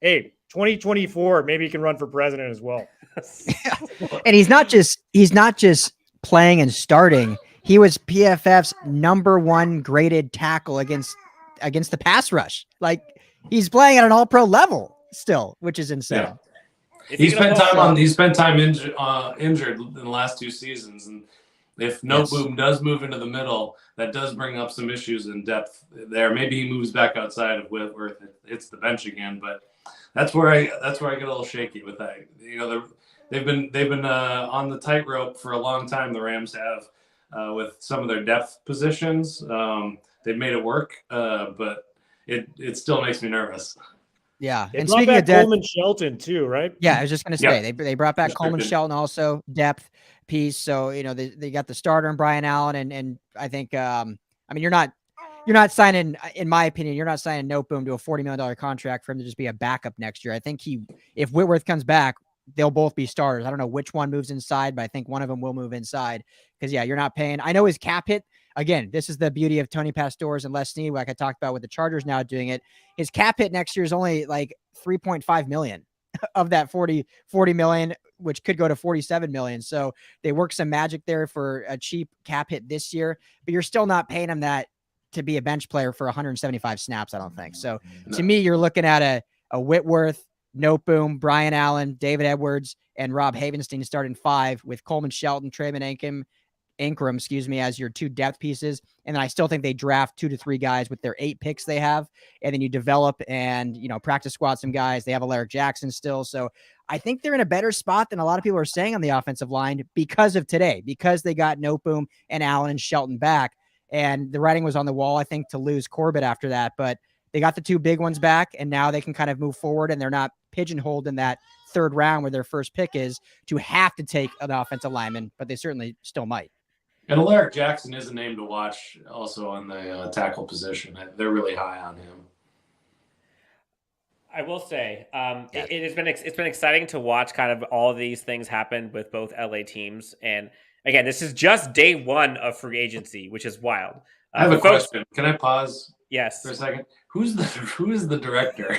Hey, 2024, maybe he can run for president as well. And he's not just playing and starting. He was PFF's #1 graded tackle against the pass rush. Like, he's playing at an all-pro level still, which is insane. Yeah. He spent time injured in the last 2 seasons, and if Noteboom does move into the middle, that does bring up some issues in depth there. Maybe he moves back outside of Whitworth, hits the bench again, but that's where I get a little shaky with that. They've been on the tightrope for a long time. The Rams have with some of their depth positions. They've made it work, but it still makes me nervous. Yeah, and speaking of depth, Coleman Shelton too, right? Yeah, I was just going to say they brought back Coleman Shelton also, depth piece. So they got the starter and Brian Allen, and I think I mean you're not signing, in my opinion, you're not signing Noteboom to a $40 million contract for him to just be a backup next year. I think if Whitworth comes back, they'll both be starters. I don't know which one moves inside, but I think one of them will move inside because you're not paying. I know his cap hit. Again, this is the beauty of Tony Pastores and Les Snead, like I talked about with the Chargers now doing it. His cap hit next year is only like $3.5 million. of that 40 million, which could go to 47 million. So they worked some magic there for a cheap cap hit this year, but you're still not paying him that to be a bench player for 175 snaps, I don't think. So to me, you're looking at a Whitworth, Noteboom, Brian Allen, David Edwards, and Rob Havenstein starting 5 with Coleman, Shelton, Trayman Ingram, as your 2 depth pieces. And then I still think they draft 2 to 3 guys with their 8 picks they have. And then you develop and, practice squad some guys. They have Alaric Jackson still. So I think they're in a better spot than a lot of people are saying on the offensive line because of today, because they got Noteboom and Allen and Shelton back. And the writing was on the wall, I think, to lose Corbett after that. But they got the 2 big ones back, and now they can kind of move forward, and they're not pigeonholed in that 3rd round where their first pick is to have to take an offensive lineman, but they certainly still might. And Alaric Jackson is a name to watch also on the tackle position. They're really high on him. I will say it's been exciting to watch kind of all of these things happen with both LA teams. And again, this is just day 1 of free agency, which is wild. I have a question. Can I pause? Yes. For a second. Who is the director?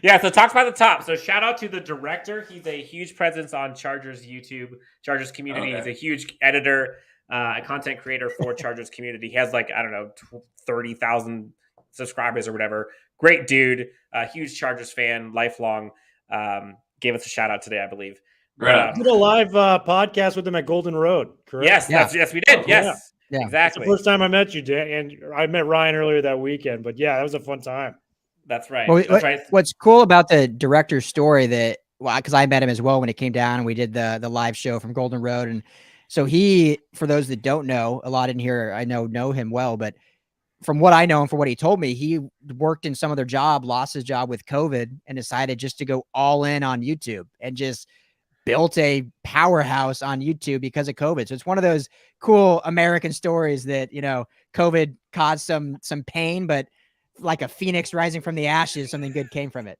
Yeah, so talks about the top. So shout out to the director. He's a huge presence on Chargers YouTube, Chargers community. Okay. He's a huge editor, content creator for Chargers community. He has 30,000 subscribers or whatever. Great dude, huge Chargers fan, lifelong. Gave us a shout out today, I believe. Right. We did a live podcast with him at Golden Road, correct? Yes, we did. Yes. Yeah, exactly. It's the first time I met you, Dan, and I met Ryan earlier that weekend. But yeah, that was a fun time. That's right. Well, That's right. What's cool about the director's story because I met him as well when it came down and we did the live show from Golden Road, and so he, for those that don't know, a lot in here I know him well, but from what I know and for what he told me, he worked in some other job, lost his job with COVID, and decided just to go all in on YouTube and just built a powerhouse on YouTube because of COVID. So it's one of those cool American stories that, COVID caused some pain, but like a phoenix rising from the ashes, something good came from it.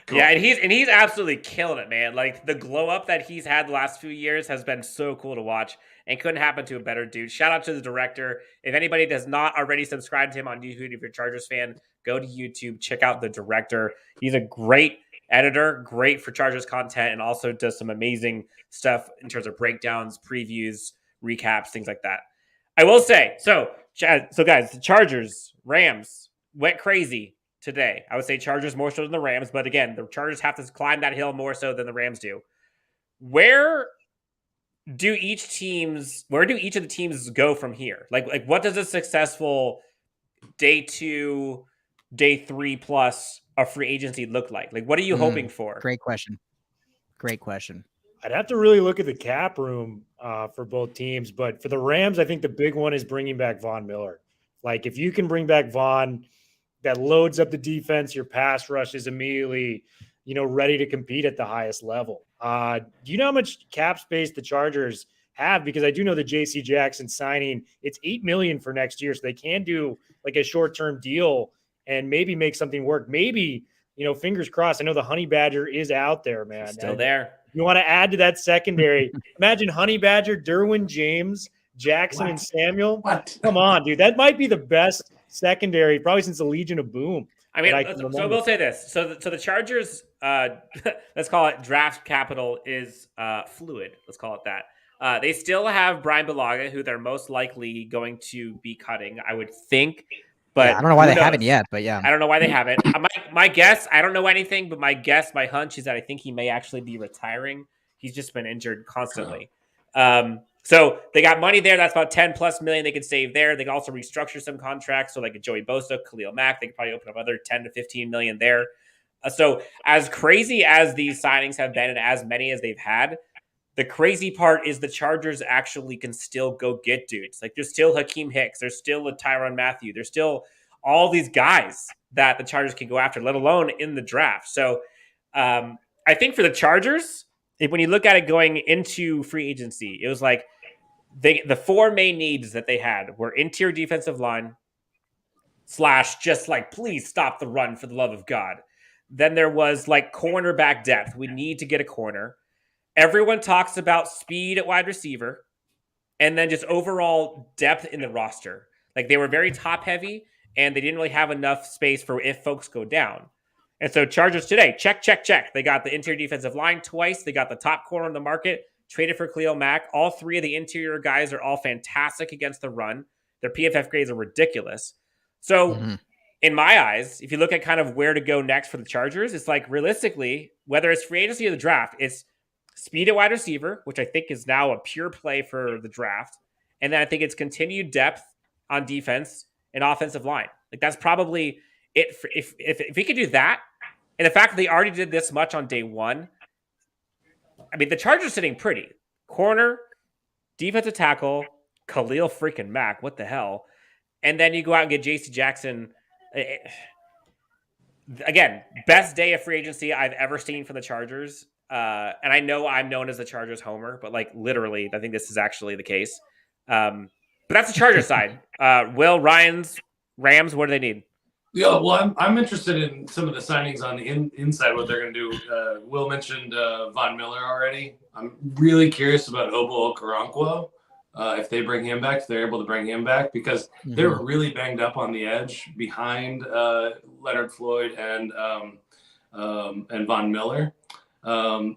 Cool. Yeah, and he's absolutely killing it, man. Like the glow up that he's had the last few years has been so cool to watch and couldn't happen to a better dude. Shout out to the director. If anybody does not already subscribe to him on YouTube, if you're a Chargers fan, go to YouTube, check out the director. He's a great editor, great for Chargers content, and also does some amazing stuff in terms of breakdowns, previews, recaps, things like that. I will say, so guys, the Chargers, Rams went crazy today. I would say Chargers more so than the Rams, but again, the Chargers have to climb that hill more so than the Rams do. Where do each of the teams go from here? Like what does a successful day 2, day 3 plus of free agency look like? Like, what are you hoping for? Great question. I'd have to really look at the cap room for both teams, but for the Rams, I think the big one is bringing back Von Miller. Like, if you can bring back Von, that loads up the defense, your pass rush is immediately, ready to compete at the highest level. Do you know how much cap space the Chargers have? Because I do know the J.C. Jackson signing, it's $8 million for next year, so they can do like a short-term deal and maybe make something work. Maybe, fingers crossed. I know the Honey Badger is out there, man. Still there. You want to add to that secondary. Imagine Honey Badger, Derwin James, Jackson, and Samuel. What? Come on, dude. That might be the best secondary probably since the Legion of Boom. I mean, so we'll say this. So the Chargers, let's call it draft capital is fluid. Let's call it that. They still have Brian Bulaga, who they're most likely going to be cutting, I would think. But yeah, I don't know why they haven't yet, but yeah. I don't know why they haven't. My guess, I don't know anything, but my hunch is that I think he may actually be retiring. He's just been injured constantly. So they got money there. That's about 10 plus million they could save there. They can also restructure some contracts. So like a Joey Bosa, Khalil Mack, they could probably open up another 10 to 15 million there. So as crazy as these signings have been and as many as they've had, the crazy part is the Chargers actually can still go get dudes. Like there's still Hakeem Hicks. There's still a Tyrann Mathieu. There's still all these guys that the Chargers can go after, let alone in the draft. So I think for the Chargers, when you look at it going into free agency, it was like the 4 main needs that they had were interior defensive line / just like, please stop the run for the love of God. Then there was like cornerback depth. We need to get a corner. Everyone talks about speed at wide receiver and then just overall depth in the roster. Like they were very top heavy and they didn't really have enough space for if folks go down. And so Chargers today, check. They got the interior defensive line twice. They got the top corner on the market, traded for Khalil Mack. All three of the interior guys are all fantastic against the run. Their PFF grades are ridiculous. So in my eyes, if you look at kind of where to go next for the Chargers, it's like realistically, whether it's free agency or the draft, it's speed at wide receiver, which I think is now a pure play for the draft. And then I think it's continued depth on defense and offensive line. Like that's probably it. If we could do that, and the fact that they already did this much on day one, I mean, the Chargers sitting pretty. Corner, defensive tackle, Khalil freaking Mack. What the hell? And then you go out and get J.C. Jackson. Again, best day of free agency I've ever seen for the Chargers. And I know I'm known as the Chargers homer, but like literally, I think this is actually the case. But that's the Chargers side. Will, Ryan's Rams, what do they need? Yeah, well, I'm interested in some of the signings on the inside, what they're going to do. Will mentioned Von Miller already. I'm really curious about Obo Okoronkwo. If they bring him back, if they're able to bring him back, because they were really banged up on the edge behind Leonard Floyd and Von Miller. Terrell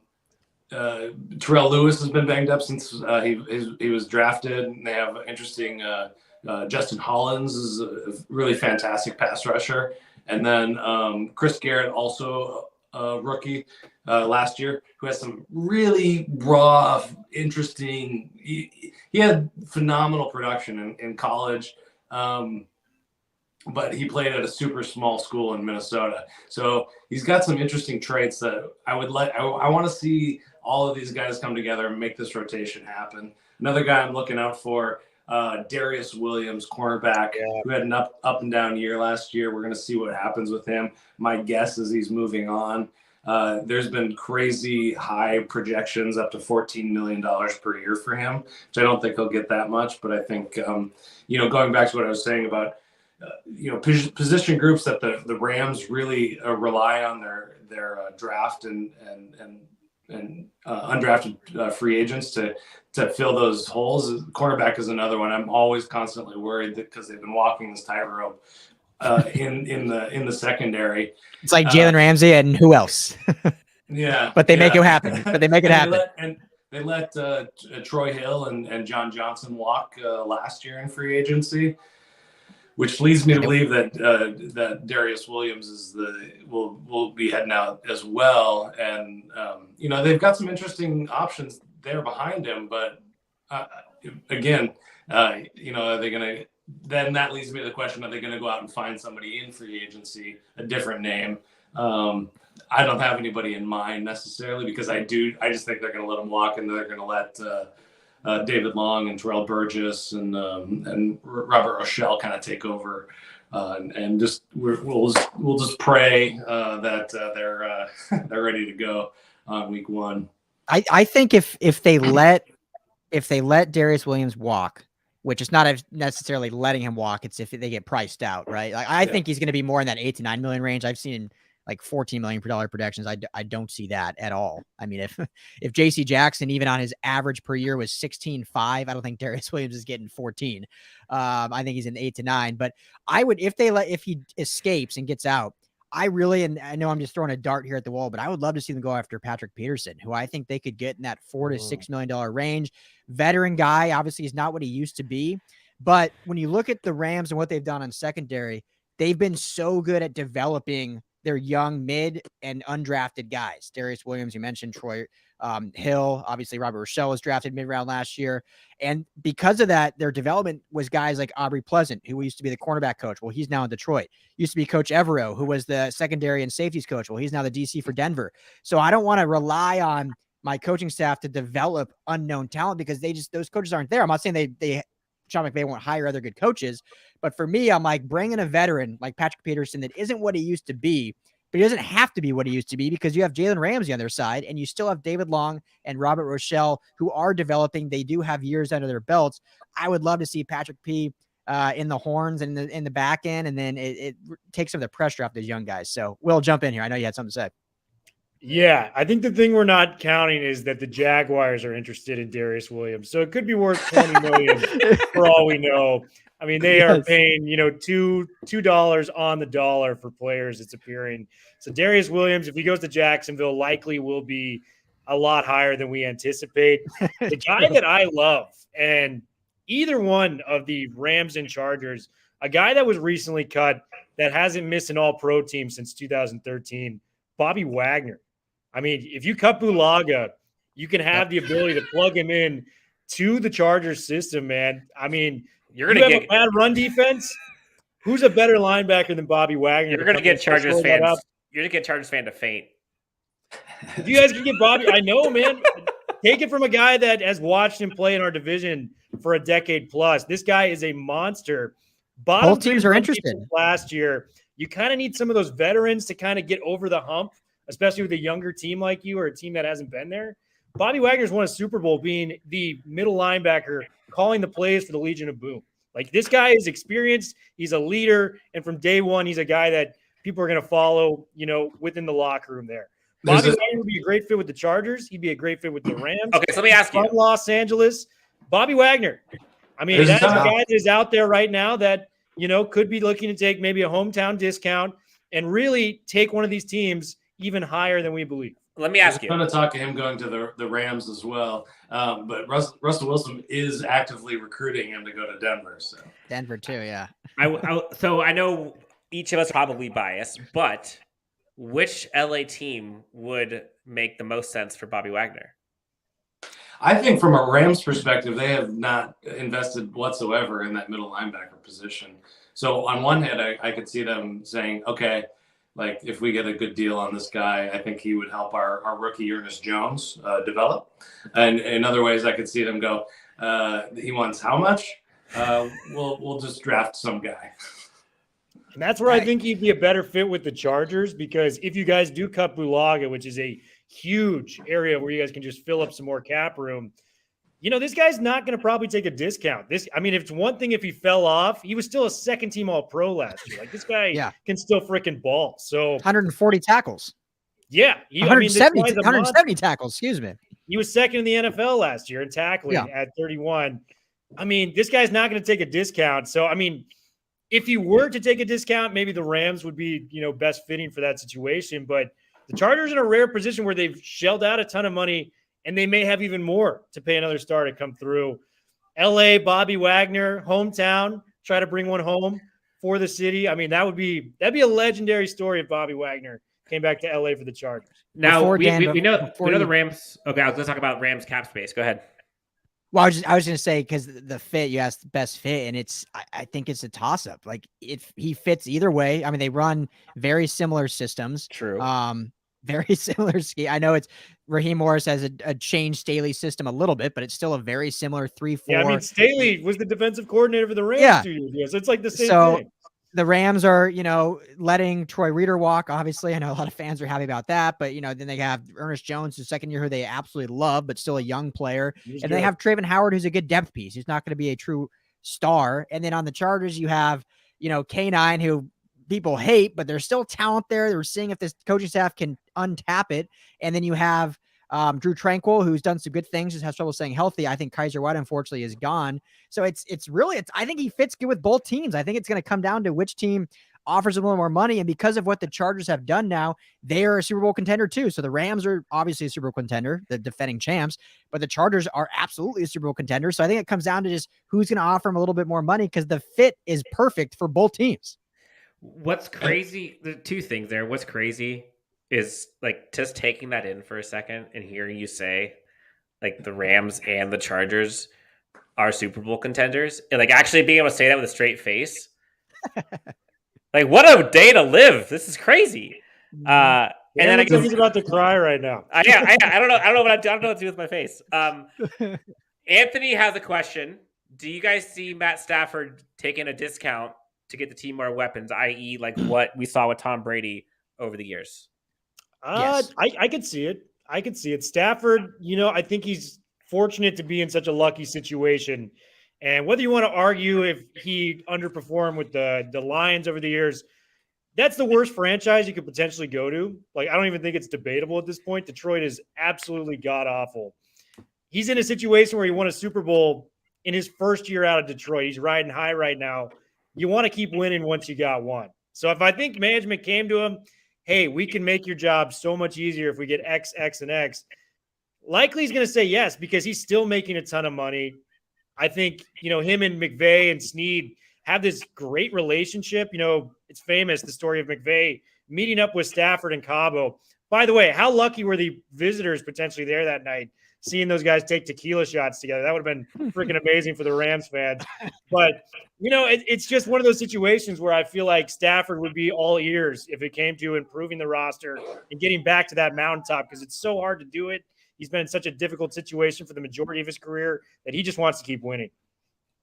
Lewis has been banged up since he was drafted. And they have interesting Justin Hollins is a really fantastic pass rusher. And then Chris Garrett, also a rookie last year, who has some really raw, interesting. He had phenomenal production in college, but he played at a super small school in Minnesota. So he's got some interesting traits that I want to see all of these guys come together and make this rotation happen. Another guy I'm looking out for, Darius Williams, cornerback, who had an up and down year last year. We're going to see what happens with him. My guess is he's moving on. There's been crazy high projections, up to $14 million per year for him, which I don't think he'll get that much. But I think, going back to what I was saying about, position groups that the Rams really rely on their draft and undrafted free agents to fill those holes. Cornerback is another one. I'm always constantly worried because they've been walking this tightrope in the secondary. It's like Jalen Ramsey and who else? Yeah, but they make it happen. But they make it happen. They let Troy Hill and John Johnson walk last year in free agency, which leads me to believe that Darius Williams will be heading out as well. And they've got some interesting options there behind him. But again, are they going to? Then that leads me to the question: are they going to go out and find somebody in free agency, a different name? I don't have anybody in mind necessarily, because I just think they're going to let him walk, and they're going to let David Long and Terrell Burgess and Robert Rochelle kind of take over, and we'll just pray that they're ready to go on week one. I think if they let Darius Williams walk, which is not necessarily letting him walk, it's if they get priced out, right? Like I think he's going to be more in that $8 to $9 million range. I've seen like $14 million per dollar projections. I don't see that at all. I mean, if J.C. Jackson, even on his average per year, was 16.5, I don't think Darius Williams is getting 14. I think he's in 8 to 9. But I would, if he escapes and gets out, and I know I'm just throwing a dart here at the wall, but I would love to see them go after Patrick Peterson, who I think they could get in that $4 to $6 million range. Veteran guy, obviously he's not what he used to be, but when you look at the Rams and what they've done on secondary, they've been so good at developing their young mid and undrafted guys. Darius Williams, you mentioned Troy Hill, obviously Robert Rochelle was drafted mid-round last year. And because of that, their development was guys like Aubrey Pleasant, who used to be the cornerback coach. Well, he's now in Detroit. Used to be Coach Evero, who was the secondary and safeties coach. Well, he's now the DC for Denver. So I don't want to rely on my coaching staff to develop unknown talent, because those coaches aren't there. I'm not saying Sean McVay won't hire other good coaches, but for me, I'm like, bring in a veteran like Patrick Peterson that isn't what he used to be, but he doesn't have to be what he used to be, because you have Jalen Ramsey on their side and you still have David Long and Robert Rochelle, who are developing. They do have years under their belts. I would love to see Patrick P in the horns and in the back end, and then it takes some of the pressure off those young guys. So Will, jump in here. I know you had something to say. Yeah, I think the thing we're not counting is that the Jaguars are interested in Darius Williams. So it could be worth $20 million for all we know. I mean, they are paying, $2 on the dollar for players that's appearing. So Darius Williams, if he goes to Jacksonville, likely will be a lot higher than we anticipate. The guy that I love, and either one of the Rams and Chargers, a guy that was recently cut that hasn't missed an all-pro team since 2013, Bobby Wagner. I mean, if you cut Bulaga, you can have the ability to plug him in to the Chargers system, man. I mean, You're gonna get a bad run defense. Who's a better linebacker than Bobby Wagner? You're gonna get Chargers fans. You're gonna get Chargers fan to faint. If you guys can get Bobby, I know, man. Take it from a guy that has watched him play in our division for a decade plus. This guy is a monster. Both teams are interested. Last year, you kind of need some of those veterans to kind of get over the hump, especially with a younger team like you or a team that hasn't been there. Bobby Wagner's won a Super Bowl being the middle linebacker, calling the plays for the Legion of Boom. Like, this guy is experienced. He's a leader. And from day one, he's a guy that people are going to follow, within the locker room there. Bobby Wagner would be a great fit with the Chargers. He'd be a great fit with the Rams. Okay, so let me ask you. Los Angeles, Bobby Wagner. I mean, that's a guy that is out there right now that, could be looking to take maybe a hometown discount and really take one of these teams even higher than we believe. Let me ask you. I'm going to talk to him going to the Rams as well. But Russell Wilson is actively recruiting him to go to Denver. So Denver too, yeah. So I know each of us are probably biased, but which LA team would make the most sense for Bobby Wagner? I think from a Rams perspective, they have not invested whatsoever in that middle linebacker position. So on one hand, I could see them saying, okay, like, if we get a good deal on this guy, I think he would help our rookie Ernest Jones develop. And in other ways, I could see them go, he wants how much? We'll just draft some guy. And that's where I think he'd be a better fit with the Chargers, because if you guys do cut Bulaga, which is a huge area where you guys can just fill up some more cap room, this guy's not going to probably take a discount. If it's one thing if he fell off, he was still a second-team All-Pro last year. Like, this guy can still freaking ball. So 140 tackles. Yeah. 170 tackles, excuse me. He was second in the NFL last year in tackling at 31. This guy's not going to take a discount. So, if he were to take a discount, maybe the Rams would be, best fitting for that situation. But the Chargers are in a rare position where they've shelled out a ton of money, and they may have even more to pay another star to come through. LA, Bobby Wagner, hometown, try to bring one home for the city. That'd be a legendary story if Bobby Wagner came back to LA for the Chargers. Now, we know the Rams. Okay, I was going to talk about Rams cap space. Go ahead. Well, I was going to say, because the fit, you asked the best fit, and I think it's a toss-up. Like, if he fits either way. They run very similar systems. True. Very similar scheme. I know Raheem Morris has a changed Staley system a little bit, but it's still a very similar 3-4. Yeah, Staley was the defensive coordinator for the Rams 2 years ago, so it's like the same thing. The Rams are, letting Troy Reeder walk. Obviously, I know a lot of fans are happy about that, but then they have Ernest Jones, the second year, who they absolutely love, but still a young player, and they have Trayvon Howard, who's a good depth piece. He's not going to be a true star. And then on the Chargers, you have K9, who people hate, but there's still talent there. They're seeing if this coaching staff can untap it. And then you have Drew Tranquil, who's done some good things, just has trouble staying healthy. I think Kaiser White, unfortunately, is gone. So it's I think he fits good with both teams. I think it's going to come down to which team offers him a little more money. And because of what the Chargers have done now, they are a Super Bowl contender too. So the Rams are obviously a Super Bowl contender, the defending champs, but the Chargers are absolutely a Super Bowl contender. So I think it comes down to just who's going to offer him a little bit more money, because the fit is perfect for both teams. What's crazy, the two things there. What's crazy is, like, just taking that in for a second and hearing you say, like, the Rams and the Chargers are Super Bowl contenders, and, like, actually being able to say that with a straight face. Like, what a day to live. This is crazy. And then I guess he's about to cry right now. I don't know what to do with my face. Anthony has a question. Do you guys see Matt Stafford taking a discount to get the team more weapons, i.e., like what we saw with Tom Brady over the years? Yes. I could see it. I could see it. Stafford, I think he's fortunate to be in such a lucky situation. And whether you want to argue if he underperformed with the Lions over the years, that's the worst franchise you could potentially go to. Like, I don't even think it's debatable at this point. Detroit is absolutely god-awful. He's in a situation where he won a Super Bowl in his first year out of Detroit. He's riding high right now. You want to keep winning once you got one. So if I think management came to him, hey, we can make your job so much easier if we get X, X, and X, likely he's going to say yes because he's still making a ton of money. I think, him and McVay and Snead have this great relationship. It's famous, the story of McVay meeting up with Stafford and Cabo. By the way, how lucky were the visitors potentially there that night, seeing those guys take tequila shots together? That would have been freaking amazing for the Rams fans. But, it's just one of those situations where I feel like Stafford would be all ears if it came to improving the roster and getting back to that mountaintop because it's so hard to do it. He's been in such a difficult situation for the majority of his career that he just wants to keep winning.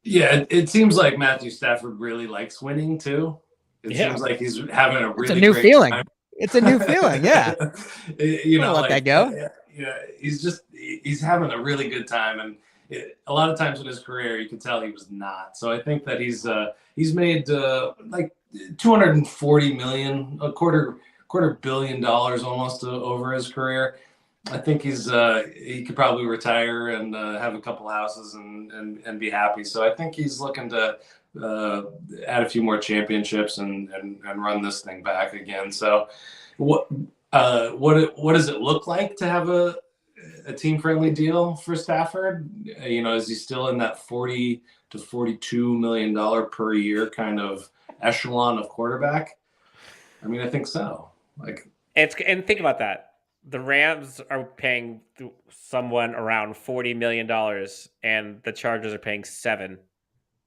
Yeah, it seems like Matthew Stafford really likes winning too. It seems like he's having a really it's a new great feeling. time. It's a new feeling, yeah. Let that go. He's having a really good time, and a lot of times in his career, you can tell he was not. So I think that he's made like $240 million, a quarter $250 million almost over his career. I think he could probably retire and have a couple houses and be happy. So I think he's looking to add a few more championships and run this thing back again. So what does it look like to have a team friendly deal for Stafford? Is he still in that $40 to $42 million per year kind of echelon of quarterback? I mean, I think so. And think about that. The Rams are paying someone around $40 million, and the Chargers are paying $7 million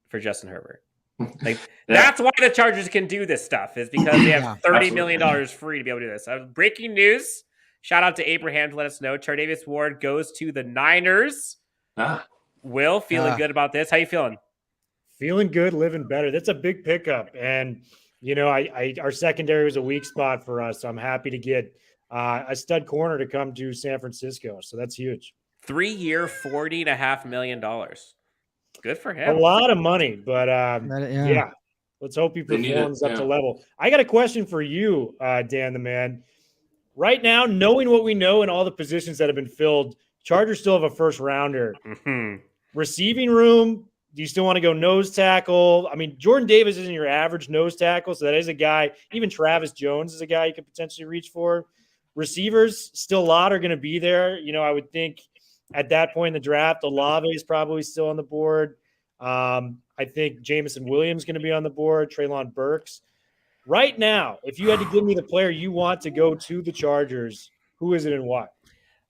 for Justin Herbert. That's why the Chargers can do this stuff, is because they have $30 million free to be able to do this. Breaking news. Shout out to Abraham to let us know. Chardavius Ward goes to the Niners. Will, feeling good about this? How you feeling? Feeling good, living better. That's a big pickup. And, our secondary was a weak spot for us. So I'm happy to get a stud corner to come to San Francisco. So that's huge. 3-year, $40.5 million. Good for him. A lot of money, but let's hope he performs up to level. I got a question for you, Dan the man. Right now, knowing what we know and all the positions that have been filled, Chargers still have a first rounder. Mm-hmm. Receiving room, do you still want to go nose tackle? I mean, Jordan Davis isn't your average nose tackle, so that is a guy. Even Travis Jones is a guy you could potentially reach for. Receivers, still a lot are going to be there. I would think at that point in the draft, Olave is probably still on the board. I think Jamison Williams is going to be on the board, Treylon Burks. Right now, if you had to give me the player you want to go to the Chargers, who is it and why?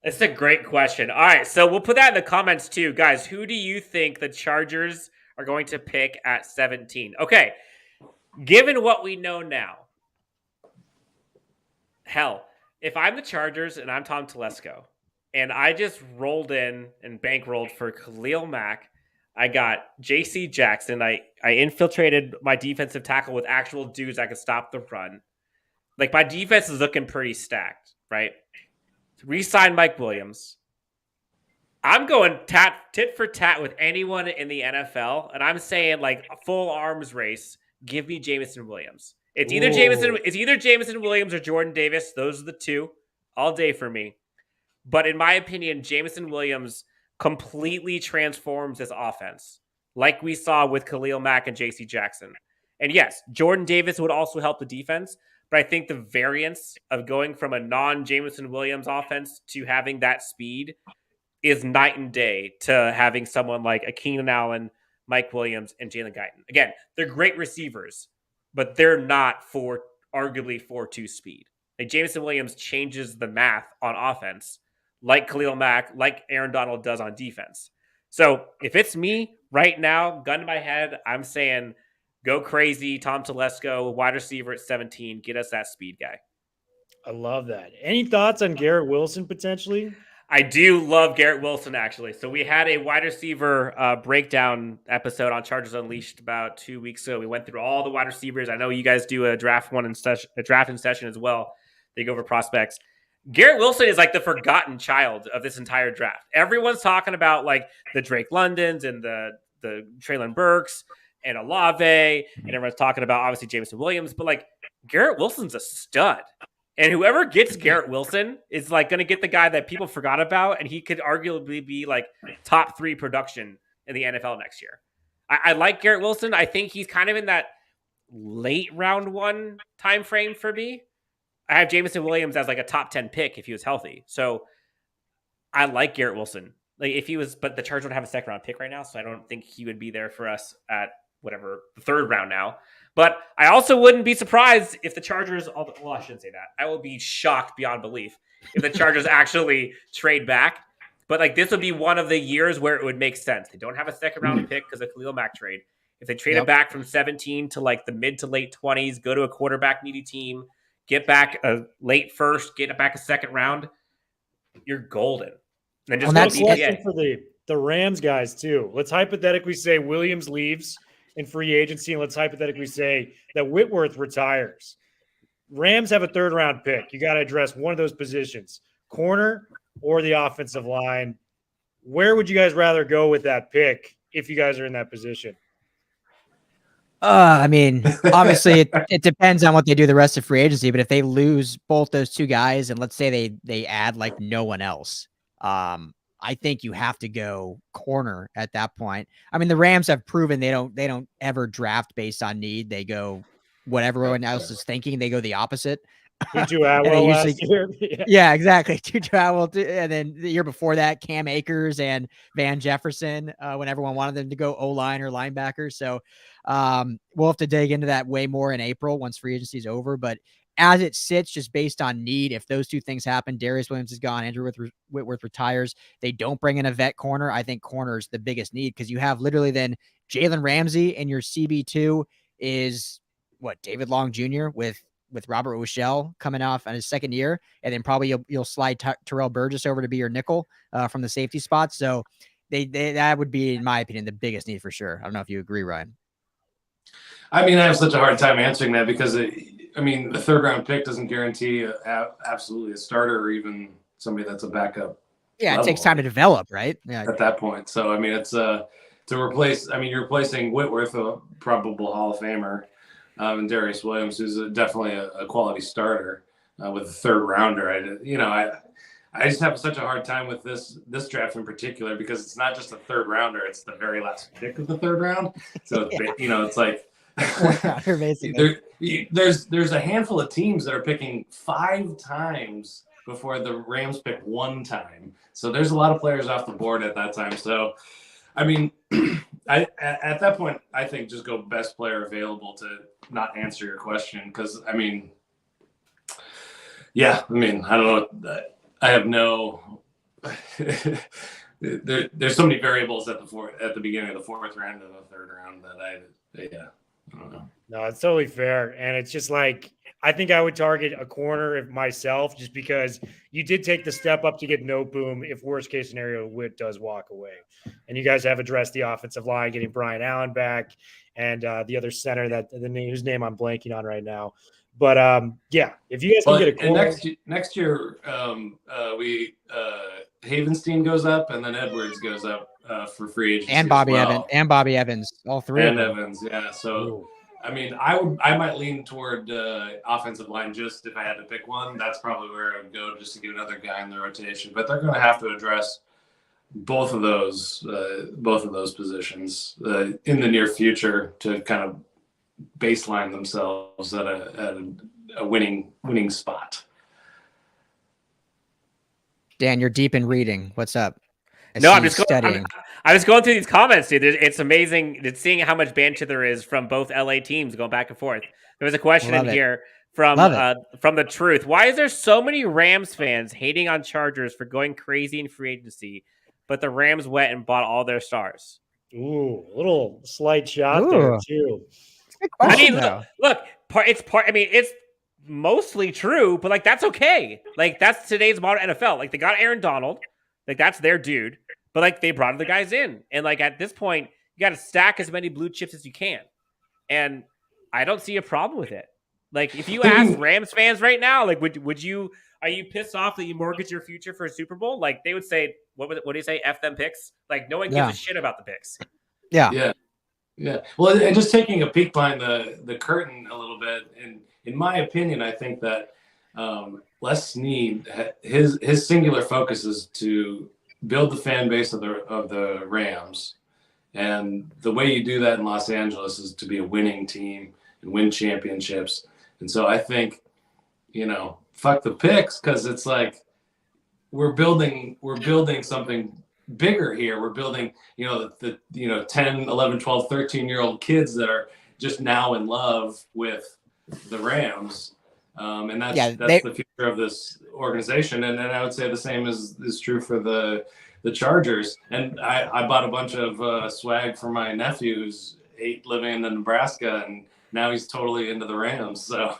That's a great question. All right, so we'll put that in the comments too. Guys, who do you think the Chargers are going to pick at 17? Okay, given what we know now, hell, if I'm the Chargers and I'm Tom Telesco, and I just rolled in and bankrolled for Khalil Mack, I got J.C. Jackson. I infiltrated my defensive tackle with actual dudes that could stop the run. My defense is looking pretty stacked, right? Re-sign Mike Williams. I'm going tit for tat with anyone in the NFL, and I'm saying a full arms race. Give me Jamison Williams. It's either Jamison Williams or Jordan Davis. Those are the two all day for me. But in my opinion, Jamison Williams completely transforms this offense, like we saw with Khalil Mack and J.C. Jackson. And yes, Jordan Davis would also help the defense, but I think the variance of going from a non-Jamison Williams offense to having that speed is night and day to having someone like a Keenan Allen, Mike Williams, and Jalen Guyton. Again, they're great receivers, but they're not arguably 4-2 speed. Jamison Williams changes the math on offense, like Khalil Mack, like Aaron Donald does on defense. So if it's me right now, gun to my head, I'm saying go crazy, Tom Telesco, wide receiver at 17, get us that speed guy. I love that. Any thoughts on Garrett Wilson potentially? I do love Garrett Wilson, actually. So we had a wide receiver breakdown episode on Chargers Unleashed about 2 weeks ago. We went through all the wide receivers. I know you guys do a draft in session as well. They go over prospects. Garrett Wilson is the forgotten child of this entire draft. Everyone's talking about the Drake Londons and the Treylon Burks and Olave, and everyone's talking about obviously Jamison Williams, but Garrett Wilson's a stud. And whoever gets Garrett Wilson is like going to get the guy that people forgot about, and he could arguably be like top 3 production in the NFL next year. I like Garrett Wilson. I think he's kind of in that late round 1 time frame for me. I have Jameson Williams as like a top 10 pick if he was healthy. So I like Garrett Wilson. Like if he was, but the Chargers don't have a second round pick right now, so I don't think he would be there for us at whatever the 3rd round now. But I also wouldn't be surprised if the Chargers, well, I shouldn't say that. I will be shocked beyond belief if the Chargers actually trade back. But like this would be one of the years where it would make sense. They don't have a second round pick because of Khalil Mack trade. If they trade it back from 17 to like the mid to late 20s, go to a quarterback needy team, get back a late first, get back a second round, you're golden. And just that's a question for the Rams guys too. Let's hypothetically say Williams leaves in free agency, and let's hypothetically say that Whitworth retires. Rams have a 3rd round pick. You got to address one of those positions, corner or the offensive line. Where would you guys rather go with that pick if you guys are in that position? I mean, obviously it depends on what they do the rest of free agency, but if they lose both those 2 guys and let's say they add like no one else, I think you have to go corner at that point. I mean, the Rams have proven they don't ever draft based on need. They go what everyone else is thinking. They go the opposite. Tutu Atwell last year. Yeah, exactly. Tutu Atwell, and then the year before that, Cam Akers and Van Jefferson, when everyone wanted them to go O-line or linebacker. So we'll have to dig into that way more in April once free agency is over. But as it sits, just based on need, if those 2 things happen, Darius Williams is gone, Andrew Whitworth retires, they don't bring in a vet corner, I think corner is the biggest need because you have literally then Jalen Ramsey and your CB2 is what, David Long Jr. with Robert Rochelle coming off on his 2nd year, and then probably you'll slide Terrell Burgess over to be your nickel from the safety spot. So they that would be, in my opinion, the biggest need for sure. I don't know if you agree, Ryan. I mean, I have such a hard time answering that because the 3rd round pick doesn't guarantee absolutely a starter or even somebody that's a backup. Yeah, it takes time to develop, right? Yeah. At that point. So, I mean, it's to replace, you're replacing Whitworth, a probable Hall of Famer, and Darius Williams, who's definitely a quality starter with a 3rd rounder. I just have such a hard time with this draft in particular because it's not just a 3rd rounder; it's the very last pick of the 3rd round. So it's like there's a handful of teams that are picking 5 times before the Rams pick 1 time. So there's a lot of players off the board at that time. So, I mean, at that point, I think just go best player available to not answer your question because I don't know. I have no. There's so many variables at the beginning of the 4th round and the 3rd round that I don't know. No, it's totally fair, and it's just like I think I would target a corner myself, just because you did take the step up to get Noteboom. If worst case scenario, Witt does walk away, and you guys have addressed the offensive line, getting Brian Allen back, and the other center whose name I'm blanking on right now. But if you guys can get a corner next year, we Havenstein goes up, and then Edwards goes up for free agency, and Bobby Evans, all 3 and of them. Evans, yeah. So. Ooh. I mean, I might lean toward offensive line just if I had to pick one. That's probably where I would go just to get another guy in the rotation. But they're going to have to address both of those positions in the near future to kind of baseline themselves at a winning spot. Dan, you're deep in reading. What's up? I'm just studying. I was going through these comments, dude. It's amazing. It's seeing how much banter there is from both LA teams going back and forth. There was a question here from the Truth. Why is there so many Rams fans hating on Chargers for going crazy in free agency, but the Rams went and bought all their stars? Ooh, a little slight shot there too. I mean, look, it's mostly true, but like that's okay. Like that's today's modern NFL. Like they got Aaron Donald, like that's their dude. But like they brought the guys in, and like at this point, you got to stack as many blue chips as you can. And I don't see a problem with it. Like if you ask Rams fans right now, like would you are you pissed off that you mortgage your future for a Super Bowl? Like they would say, what do you say? F them picks. Like no one gives a shit about the picks. Yeah. Well, and just taking a peek behind the curtain a little bit, and in my opinion, I think that Les Snead, his singular focus is to build the fan base of the Rams. And the way you do that in Los Angeles is to be a winning team and win championships. And so I think, fuck the picks, because it's like we're building something bigger here. We're building, the 10, 11, 12, 13-year-old kids that are just now in love with the Rams. And that's the future of this organization. And then I would say the same is true for the Chargers. And I bought a bunch of swag for my nephew who's 8 living in Nebraska, and now he's totally into the Rams. So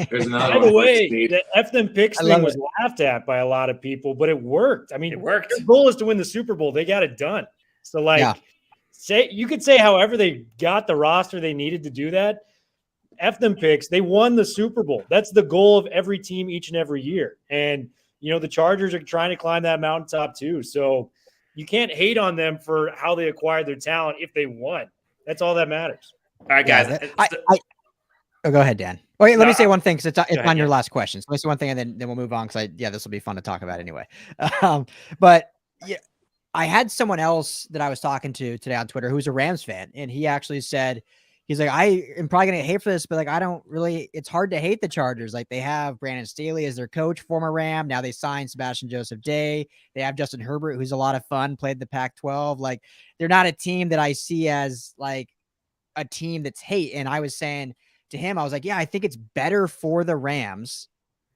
there's another By the way, the F them picks thing was laughed at by a lot of people, but it worked. I mean, it worked. Their goal is to win the Super Bowl. They got it done. So you could say however they got the roster they needed to do that. F them picks. They won the Super Bowl. That's the goal of every team each and every year. And the Chargers are trying to climb that mountaintop too. So you can't hate on them for how they acquired their talent if they won. That's all that matters. All right, guys. Go ahead, Dan. Wait, let me say one thing because it's on your last question. So let me say one thing, and then we'll move on because this will be fun to talk about anyway. But yeah, I had someone else that I was talking to today on Twitter who's a Rams fan, and he actually said, he's like, I am probably going to hate for this, but I don't really, it's hard to hate the Chargers. Like, they have Brandon Staley as their coach, former Ram. Now they signed Sebastian Joseph Day. They have Justin Herbert, who's a lot of fun, played the Pac-12. Like, they're not a team that I see as like a team that's hate. And I was saying to him, I was like, yeah, I think it's better for the Rams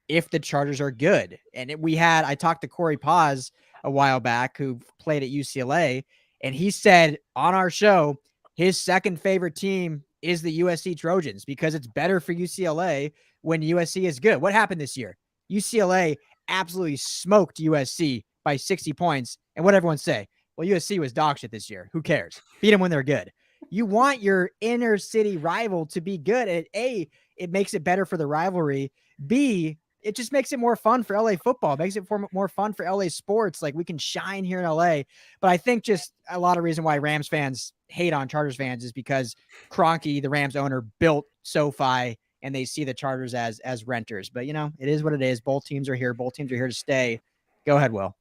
if the Chargers are good. And I talked to Corey Paz a while back who played at UCLA, and he said on our show, his second favorite team is the USC Trojans because it's better for UCLA when USC is good. What happened this year? UCLA absolutely smoked USC by 60 points. And what everyone say? Well, USC was dog shit this year. Who cares? Beat them when they're good. You want your inner city rival to be good. And A, it makes it better for the rivalry. B, it just makes it more fun for LA football. It makes it more fun for LA sports. Like, we can shine here in LA. But I think just a lot of reason why Rams fans hate on Chargers fans is because Kroenke, the Rams owner, built SoFi and they see the Chargers as renters. But, it is what it is. Both teams are here. Both teams are here to stay. Go ahead, Will.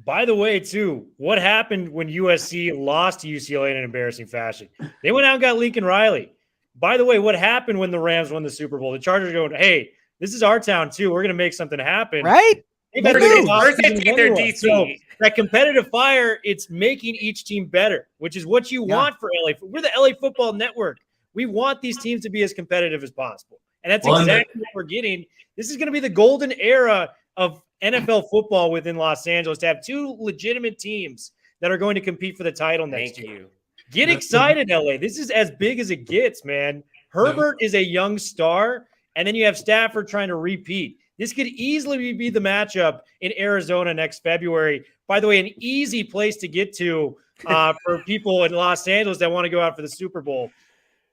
By the way, too, what happened when USC lost to UCLA in an embarrassing fashion? They went out and got Lincoln Riley. By the way, what happened when the Rams won the Super Bowl? The Chargers are going, hey, this is our town, too. We're going to make something happen. Right? First they take their DC. So that competitive fire, it's making each team better, which is what you want for LA. We're the LA Football Network. We want these teams to be as competitive as possible. And that's exactly what we're getting. This is going to be the golden era of NFL football within Los Angeles, to have two legitimate teams that are going to compete for the title next year. Get excited, LA. This is as big as it gets, man. Herbert is a young star, and then you have Stafford trying to repeat. This could easily be the matchup in Arizona next February. By the way, an easy place to get to for people in Los Angeles that want to go out for the Super Bowl.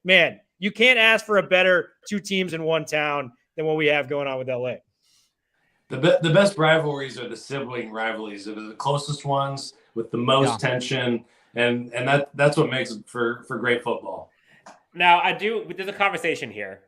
Man, you can't ask for a better two teams in one town than what we have going on with LA. The best rivalries are the sibling rivalries. They're the closest ones with the most tension, and that's what makes it for great football. Now, there's a conversation here.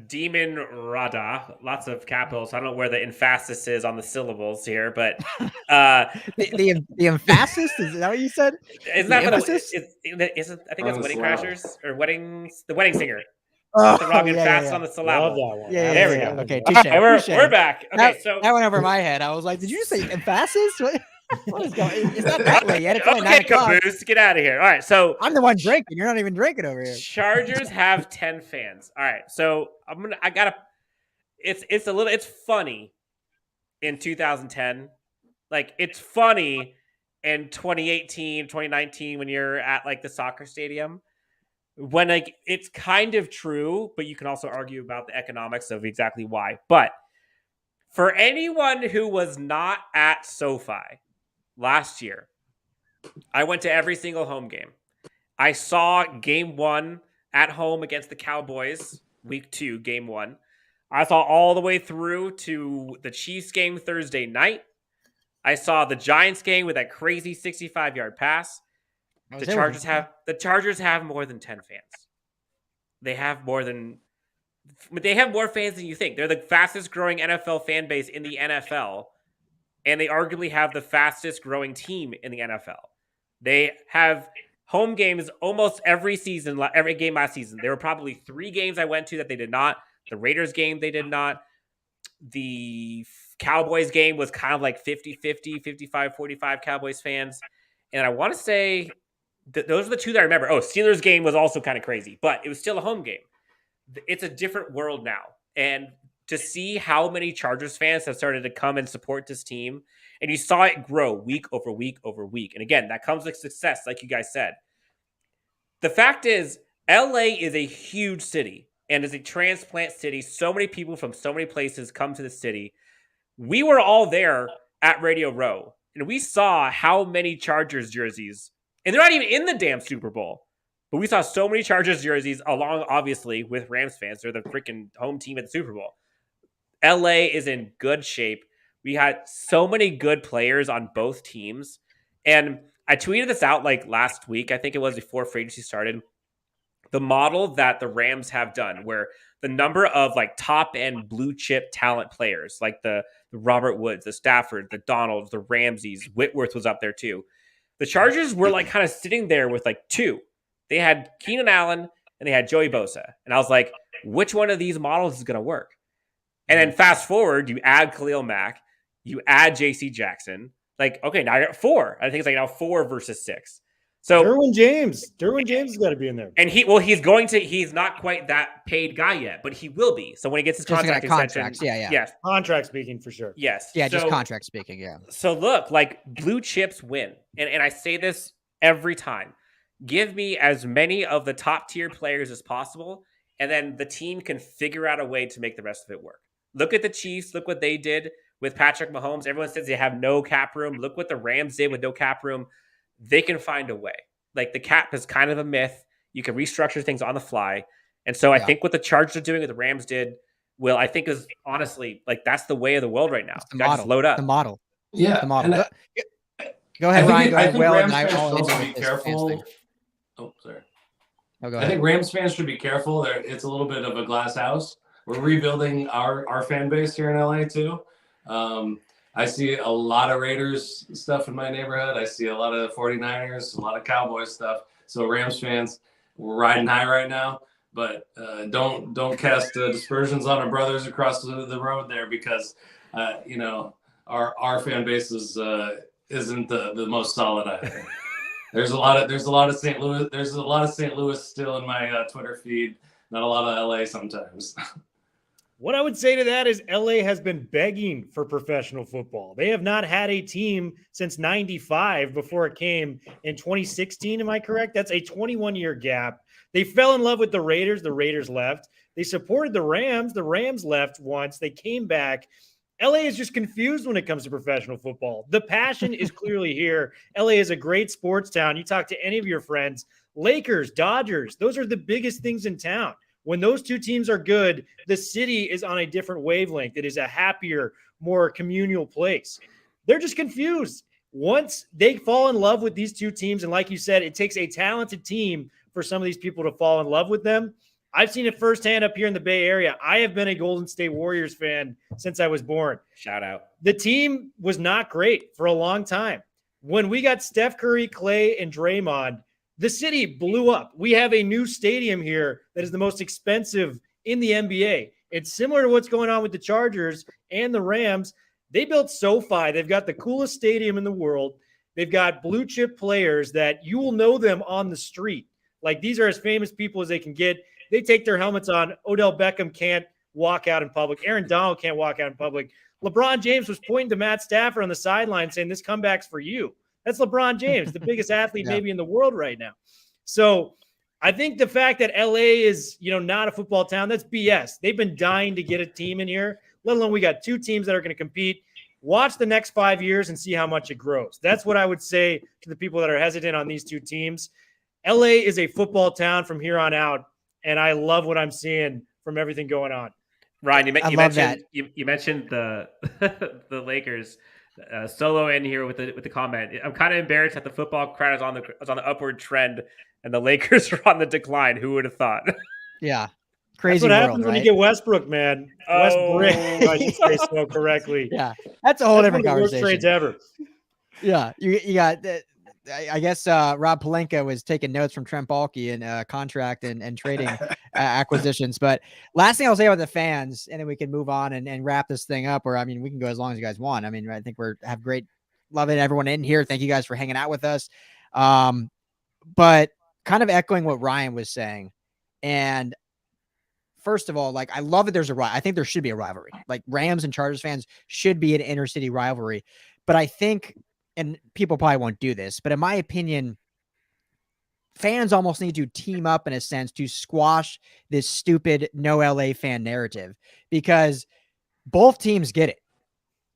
Demon Rada, lots of capitals. I don't know where the emphasis is on the syllables here, but the emphasis, is that what you said? Isn't that emphasis? I think that's Wedding Crashers or the Wedding Singer. Oh, the wrong emphasis on the syllable. Love that one. There we go. Okay, we're back. Okay, so that went over my head. I was like, "Did you say emphasis? What is going? It's not that late yet. It's only 9 o'clock. Caboose, get out of here. All right, so I'm the one drinking. You're not even drinking over here. Chargers have 10 fans. All right, so it's funny in 2010. Like, it's funny in 2018, 2019 when you're at like the soccer stadium. When like it's kind of true, but you can also argue about the economics of exactly why. But for anyone who was not at SoFi last year, I went to every single home game. I saw game 1 at home against the Cowboys, week 2, game 1. I saw all the way through to the Chiefs game Thursday night. I saw the Giants game with that crazy 65-yard pass. The Chargers have more than 10 fans. They have more than they have more fans than you think. They're the fastest growing NFL fan base in the NFL, and they arguably have the fastest growing team in the NFL. They have home games almost every season, every game last season. There were probably 3 games I went to that they did not. The Raiders game, they did not. The Cowboys game was kind of like 50-50, 55-45 Cowboys fans. And I want to say those are the 2 that I remember. Oh, Steelers game was also kind of crazy, but it was still a home game. It's a different world now. And to see how many Chargers fans have started to come and support this team, and you saw it grow week over week over week. And again, that comes with success, like you guys said. The fact is, LA is a huge city and is a transplant city. So many people from so many places come to the city. We were all there at Radio Row, and we saw how many Chargers jerseys, and they're not even in the damn Super Bowl, but we saw so many Chargers jerseys along, obviously, with Rams fans. They're the freaking home team at the Super Bowl. LA is in good shape. We had so many good players on both teams. And I tweeted this out like last week. I think it was before free agency started. The model that the Rams have done, where the number of like top end blue chip talent players, like the Robert Woods, the Stafford, the Donalds, the Ramseys, Whitworth was up there too. The Chargers were like kind of sitting there with like 2. They had Keenan Allen and they had Joey Bosa. And I was like, which one of these models is going to work? And then fast forward, you add Khalil Mack, you add J.C. Jackson. Like, okay, now you're at 4. I think it's like now 4 versus 6. So Derwin James has got to be in there. And he's not quite that paid guy yet, but he will be. So when he gets his contract extension, yes. Contract speaking for sure. Yes. Yeah, just contract speaking, yeah. So look, like blue chips win. And I say this every time. Give me as many of the top tier players as possible, and then the team can figure out a way to make the rest of it work. Look at the Chiefs. Look what they did with Patrick Mahomes. Everyone says they have no cap room. Look what the Rams did with no cap room. They can find a way. Like the cap is kind of a myth. You can restructure things on the fly. And so I think what the Chargers are doing, what the Rams did, I think is honestly, like that's the way of the world right now. The model. Just load up. The model. Yeah. The model. Go ahead, Ryan. Go ahead, Will. Rams And fans should be careful. Oh, sorry. Oh, go I ahead. think Rams fans should be careful. It's a little bit of a glass house. We're rebuilding our fan base here in LA too. I see a lot of Raiders stuff in my neighborhood. I see a lot of 49ers, a lot of Cowboys stuff. So Rams fans, we're riding high right now. But don't cast dispersions on our brothers across the road there, because our fan base isn't the most solid either. There's a lot of St. Louis. There's a lot of St. Louis still in my Twitter feed. Not a lot of LA sometimes. What I would say to that is LA has been begging for professional football. They have not had a team since 95 before it came in 2016. Am I correct? That's a 21-year gap. They fell in love with the Raiders. The Raiders left. They supported the Rams. The Rams left once. They came back. LA is just confused when it comes to professional football. The passion is clearly here. LA is a great sports town. You talk to any of your friends, Lakers, Dodgers, those are the biggest things in town. When those 2 teams are good, the city is on a different wavelength. It is a happier, more communal place. They're just confused. Once they fall in love with these 2 teams, and like you said, it takes a talented team for some of these people to fall in love with them. I've seen it firsthand up here in the Bay Area. I have been a Golden State Warriors fan since I was born. Shout out. The team was not great for a long time. When we got Steph Curry, Clay, and Draymond, the city blew up. We have a new stadium here that is the most expensive in the NBA. It's similar to what's going on with the Chargers and the Rams. They built SoFi. They've got the coolest stadium in the world. They've got blue chip players that you will know them on the street. Like, these are as famous people as they can get. They take their helmets on. Odell Beckham can't walk out in public. Aaron Donald can't walk out in public. LeBron James was pointing to Matt Stafford on the sideline saying, "This comeback's for you." That's LeBron James, the biggest athlete maybe in the world right now. So I think the fact that LA is, not a football town, that's BS. They've been dying to get a team in here, let alone we got 2 teams that are going to compete. Watch the next 5 years and see how much it grows. That's what I would say to the people that are hesitant on these 2 teams. LA is a football town from here on out, and I love what I'm seeing from everything going on. Ryan, you mentioned the the Lakers. Solo in here with the comment. I'm kind of embarrassed that the football crowd is on the upward trend and the Lakers are on the decline. Who would have thought? Yeah. Crazy what world, happens right? when you get Westbrook, man. Westbrook, I should say so correctly. Yeah, that's a whole That's one different of the worst conversation. trades ever. Yeah, you got. I guess Rob Pelinka was taking notes from Trent Baalke in contract and trading acquisitions. But last thing I'll say about the fans, and then we can move on and wrap this thing up. Or I mean, we can go as long as you guys want. I mean, I think have great loving everyone in here. Thank you guys for hanging out with us. But kind of echoing what Ryan was saying, and first of all, like I love that there's I think there should be a rivalry. Like Rams and Chargers fans should be an inner city rivalry. But I think, and people probably won't do this, but in my opinion, fans almost need to team up in a sense to squash this stupid no LA fan narrative, because both teams get it.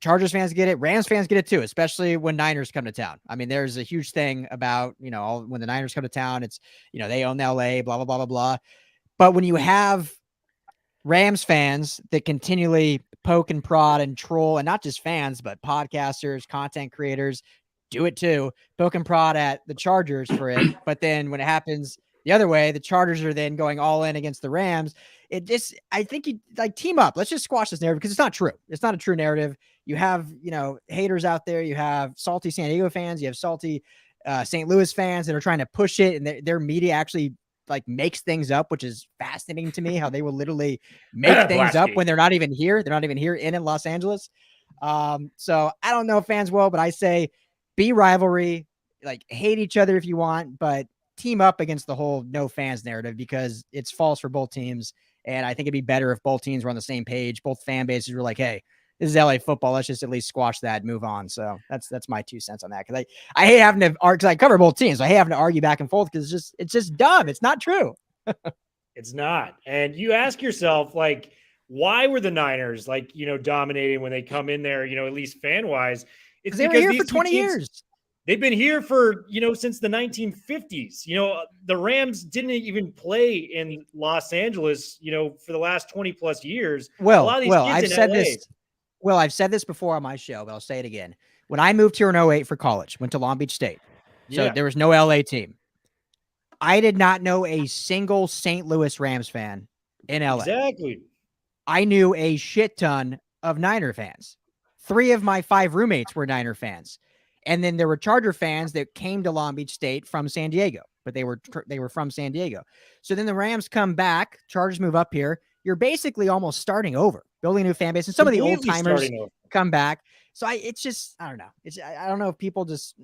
Chargers fans get it. Rams fans get it too, especially when Niners come to town. I mean, there's a huge thing about, when the Niners come to town, it's, they own LA, blah, blah, blah, blah, blah. But when you have Rams fans that continually poke and prod and troll, and not just fans, but podcasters, content creators do it too, poke and prod at the Chargers for it. But then when it happens the other way, the Chargers are then going all in against the Rams. I think you like team up. Let's just squash this narrative, because it's not true. It's not a true narrative. You have, haters out there. You have salty San Diego fans. You have salty St. Louis fans that are trying to push it, and their media actually like makes things up, which is fascinating to me, how they will literally make things up when they're not even here. They're not even here in Los Angeles. So I don't know if fans will, but I say be rivalry, like hate each other if you want, but team up against the whole no fans narrative, because it's false for both teams. And I think it'd be better if both teams were on the same page. Both fan bases were like, hey, this is LA football. Let's just at least squash that, move on. So that's my 2 cents on that. Cause I hate having to argue, because I cover both teams. So I hate having to argue back and forth, because it's just dumb. It's not true. It's not. And you ask yourself, like, why were the Niners dominating when they come in there, at least fan wise? It's they were here for 20 years. They've been here for, since the 1950s. The Rams didn't even play in Los Angeles, for the last 20 plus years. I've said this before on my show, but I'll say it again. When I moved here in 2008 for college, went to Long Beach State. So there was no LA team. I did not know a single St. Louis Rams fan in LA. Exactly. I knew a shit ton of Niner fans. 3 of my 5 roommates were Niner fans. And then there were Charger fans that came to Long Beach State from San Diego, but they were from San Diego. So then the Rams come back, Chargers move up here. You're basically almost starting over, building a new fan base, and some of the old timers come back. So I don't know. I don't know if people just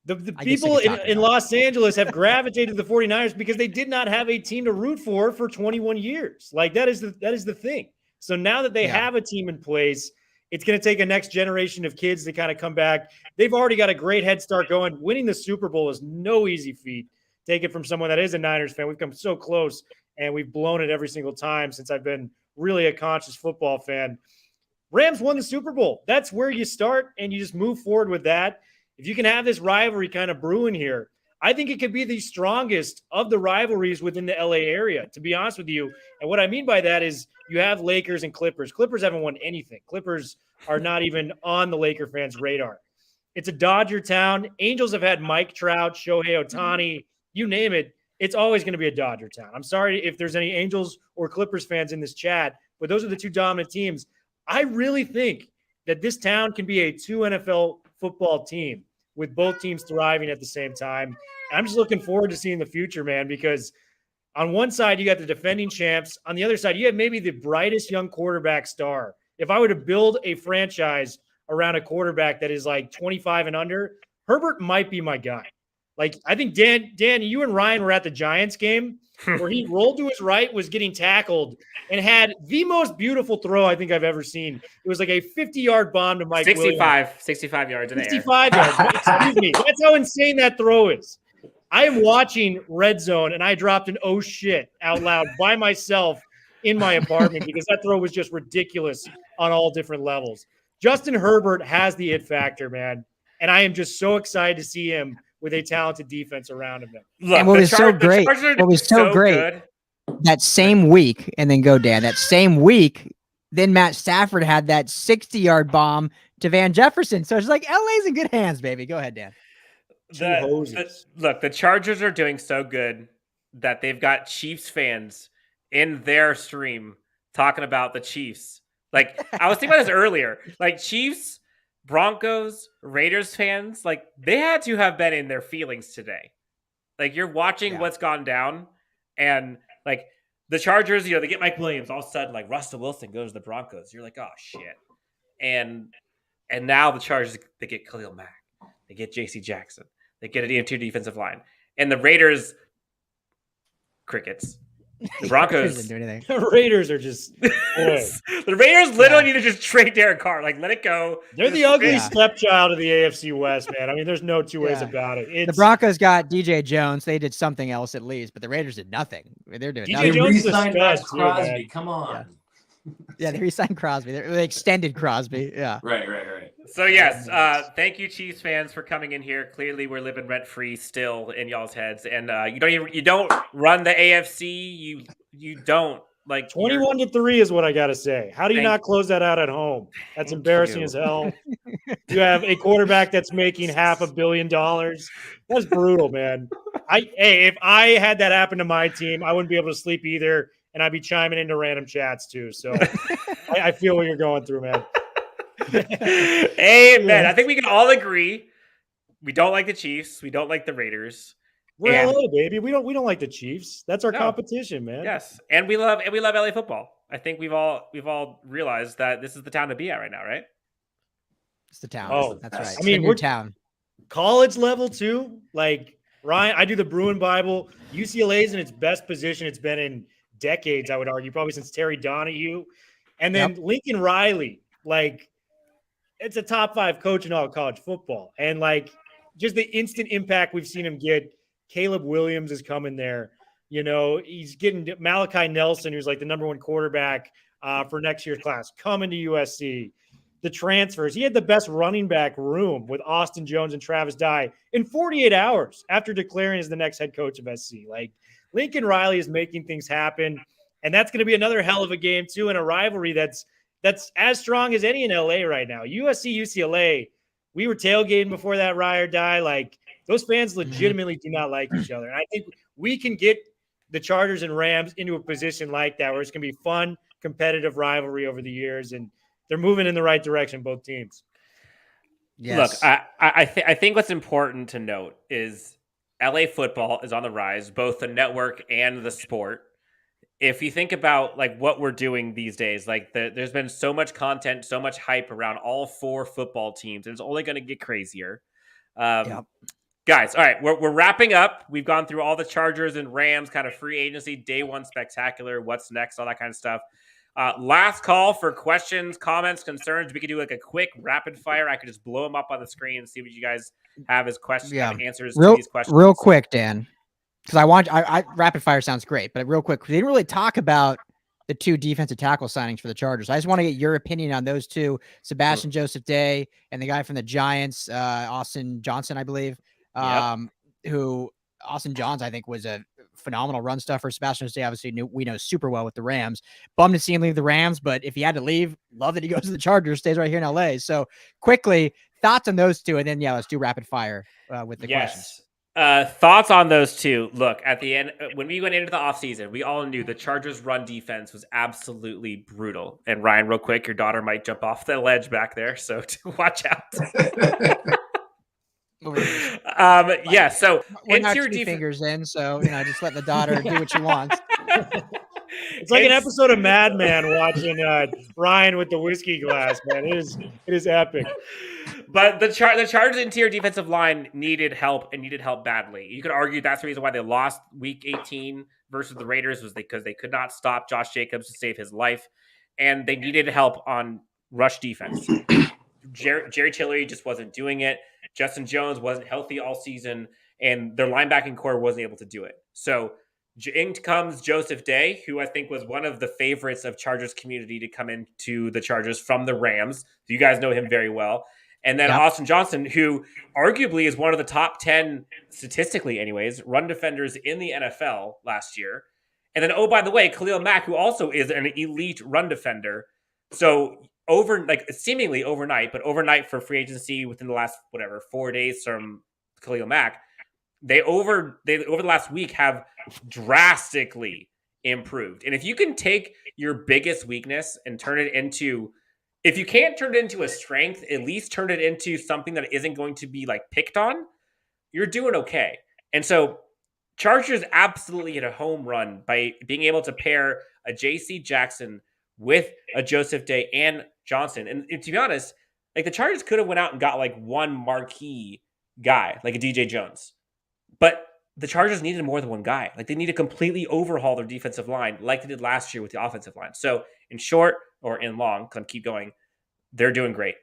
the people in Los Angeles have gravitated to the 49ers because they did not have a team to root for 21 years. Like that is the thing. So now that they have a team in place, it's going to take a next generation of kids to kind of come back. They've already got a great head start going. Winning the Super Bowl is no easy feat. Take it from someone that is a Niners fan. We've come so close, and we've blown it every single time since I've been really a conscious football fan. Rams won the Super Bowl. That's where you start, and you just move forward with that. If you can have this rivalry kind of brewing here, I think it could be the strongest of the rivalries within the LA area, to be honest with you. And what I mean by that is you have Lakers and Clippers. Clippers haven't won anything. Clippers are not even on the Laker fans' radar. It's a Dodger town. Angels have had Mike Trout, Shohei Ohtani, you name it. It's always going to be a Dodger town. I'm sorry if there's any Angels or Clippers fans in this chat, but those are the 2 dominant teams. I really think that this town can be a 2 NFL football team with both teams thriving at the same time. I'm just looking forward to seeing the future, man, because on one side, you got the defending champs. On the other side, you have maybe the brightest young quarterback star. If I were to build a franchise around a quarterback that is like 25 and under, Herbert might be my guy. Like, I think, Dan, you and Ryan were at the Giants game where he rolled to his right, was getting tackled, and had the most beautiful throw I think I've ever seen. It was like a 50-yard bomb to Mike 65 yards in the air. 65 yards. Excuse me. That's how insane that throw is. I am watching Red Zone, and I dropped an oh shit out loud by myself in my apartment because that throw was just ridiculous on all different levels. Justin Herbert has the it factor, man, and I am just so excited to see him with a talented defense around him. Look, and what was so great that same week, and then go, Dan, that same week, then Matt Stafford had that 60-yard bomb to Van Jefferson. So it's like LA's in good hands, baby. Go ahead, Dan. Look, the Chargers are doing so good that they've got Chiefs fans in their stream talking about the Chiefs. Like, I was thinking about this earlier. Like, Chiefs, Broncos, Raiders fans, like, they had to have been in their feelings today. Like, you're watching what's gone down, and, like, the Chargers, they get Mike Williams. All of a sudden, like, Russell Wilson goes to the Broncos. You're like, oh, shit. And now the Chargers, they get Khalil Mack. They get J.C. Jackson. They get an EM2 defensive line. And the Raiders, crickets. The Broncos didn't do anything. The Raiders are just boy. The Raiders literally need to just trade Derek Carr. Like, let it go. They're the ugly stepchild of the AFC West, man. I mean, there's no two ways about it. The Broncos got DJ Jones. They did something else at least, but the Raiders did nothing. They're doing nothing. They re-signed Max Crosby. Come on. Yeah, they re-signed Crosby. They extended Crosby. Yeah. Right. So yes, thank you, Chiefs fans, for coming in here. Clearly, we're living rent free still in y'all's heads, and you don't run the AFC. You don't like 21-3 is what I gotta say. How do you not close that out at home? That's embarrassing as hell. You have a quarterback that's making $500 million. That's brutal, man. If I had that happen to my team, I wouldn't be able to sleep either, and I'd be chiming into random chats too. So I feel what you're going through, man. Amen. I think we can all agree we don't like the Chiefs. We don't like the Raiders. We're LA, baby. We don't like the Chiefs. That's our competition, man. Yes, and we love LA football. I think we've all realized that this is the town to be at right now, right? It's the town. Oh, that's right. I mean, we're town. College level too. Like Ryan, I do the Bruin Bible. UCLA is in its best position it's been in decades. I would argue, probably since Terry Donahue, and then Lincoln Riley. Like, it's a top 5 coach in all of college football, and like just the instant impact we've seen him get. Caleb Williams is coming there. He's getting Malachi Nelson, who's like the number 1 quarterback for next year's class, coming to USC. The transfers. He had the best running back room with Austin Jones and Travis Dye in 48 hours after declaring as the next head coach of SC. Like, Lincoln Riley is making things happen, and that's going to be another hell of a game too, and a rivalry that's as strong as any in LA right now. USC, UCLA, we were tailgating before that ride or die. Like, those fans legitimately do not like each other. And I think we can get the Chargers and Rams into a position like that where it's going to be fun, competitive rivalry over the years. And they're moving in the right direction, both teams. Yes. Look, I think what's important to note is LA football is on the rise, both the network and the sport. If you think about like what we're doing these days, like there's been so much content, so much hype around all 4 football teams, and it's only going to get crazier. Guys, all right, we're wrapping up. We've gone through all the Chargers and Rams kind of free agency, day 1 spectacular, what's next, all that kind of stuff. Last call for questions, comments, concerns. We could do like a quick rapid fire. I could just blow them up on the screen and see what you guys have as questions, answers to these questions. Real quick, Dan, because I rapid fire sounds great, but real quick, we didn't really talk about the 2 defensive tackle signings for the Chargers. I just want to get your opinion on those 2, Sebastian Joseph Day and the guy from the Giants, Austin Johnson, I believe. Who Austin Johns, I think, was a phenomenal run stuffer. Sebastian Day, obviously, we know super well with the Rams. Bummed to see him leave the Rams, but if he had to leave, love that he goes to the Chargers, stays right here in LA. So quickly, thoughts on those 2, and then let's do rapid fire with the questions. Thoughts on those 2. Look, at the end, when we went into the offseason, we all knew the Chargers' run defense was absolutely brutal. And Ryan, real quick, your daughter might jump off the ledge back there, so watch out. So we're not 2 fingers in, so just let the daughter do what she wants. It's like an episode of Mad Men watching Ryan with the whiskey glass, man. It is epic. But the Chargers' interior defensive line needed help badly. You could argue that's the reason why they lost Week 18 versus the Raiders was because they could not stop Josh Jacobs to save his life, and they needed help on rush defense. Jerry Tillery just wasn't doing it. Justin Jones wasn't healthy all season, and their linebacking core wasn't able to do it. So in comes Joseph Day, who I think was one of the favorites of Chargers community to come into the Chargers from the Rams. You guys know him very well. And then Austin Johnson, who arguably is one of the top 10, statistically anyways, run defenders in the NFL last year. And then, oh, by the way, Khalil Mack, who also is an elite run defender. So seemingly overnight, but overnight for free agency within the last 4 days from Khalil Mack, they over the last week have drastically improved. And if you can take your biggest weakness and turn it into, if you can't turn it into a strength, at least turn it into something that isn't going to be like picked on, you're doing okay. And so Chargers absolutely hit a home run by being able to pair a JC Jackson with a Joseph Day and Johnson. And to be honest, like the Chargers could have went out and got like one marquee guy, like a DJ Jones. But the Chargers needed more than one guy. Like they need to completely overhaul their defensive line like they did last year with the offensive line. So in short or in long, because I'm keep going, they're doing great.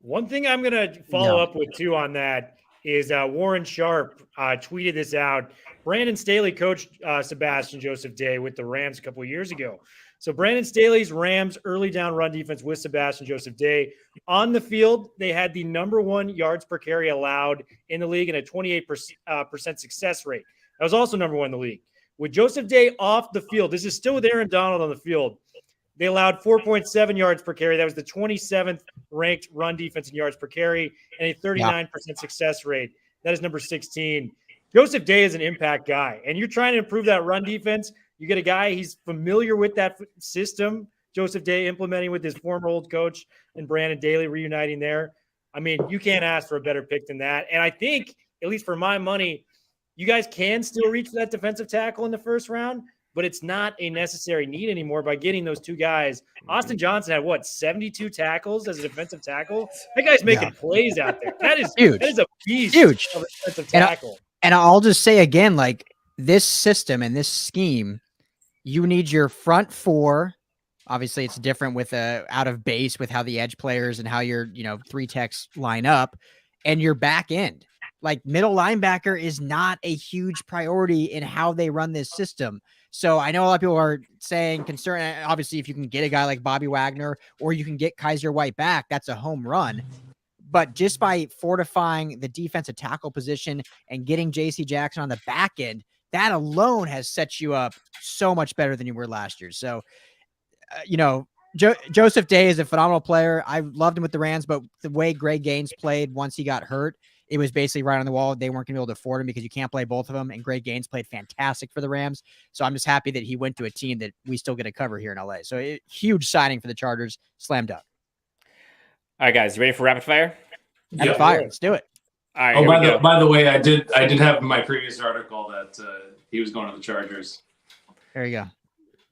One thing I'm going to follow up with too on that is Warren Sharp tweeted this out. Brandon Staley coached Sebastian Joseph Day with the Rams a couple of years ago. So Brandon Staley's Rams early down run defense with Sebastian Joseph Day on the field, they had the number 1 yards per carry allowed in the league and a 28% success rate. That was also number 1 in the league. With Joseph Day off the field, this is still with Aaron Donald on the field. They allowed 4.7 yards per carry. That was the 27th ranked run defense in yards per carry and a 39% success rate. That is number 16. Joseph Day is an impact guy, and you're trying to improve that run defense. You get a guy, he's familiar with that system, Joseph Day implementing with his former old coach and Brandon Daly reuniting there. I mean, you can't ask for a better pick than that. And I think, at least for my money, you guys can still reach for that defensive tackle in the first round, but it's not a necessary need anymore by getting those 2 guys. Austin Johnson had, 72 tackles as a defensive tackle? That guy's making plays out there. That is huge. That is a beast huge of a defensive tackle. And I'll just say again, like this system and this scheme, you need your front 4. Obviously, it's different with out of base with how the edge players and how your 3 techs line up, and your back end. Like middle linebacker is not a huge priority in how they run this system. So I know a lot of people are saying concern. Obviously, if you can get a guy like Bobby Wagner or you can get Kaiser White back, that's a home run. But just by fortifying the defensive tackle position and getting JC Jackson on the back end, that alone has set you up so much better than you were last year. So, Joseph Day is a phenomenal player. I loved him with the Rams, but the way Greg Gaines played once he got hurt, it was basically right on the wall. They weren't going to be able to afford him because you can't play both of them. And Greg Gaines played fantastic for the Rams. So I'm just happy that he went to a team that we still get to cover here in LA. So huge signing for the Chargers. Slam dunk. All right, guys, you ready for rapid fire? Rapid fire. Let's do it. All right. By the way, I did have in my previous article that he was going to the Chargers. There you go.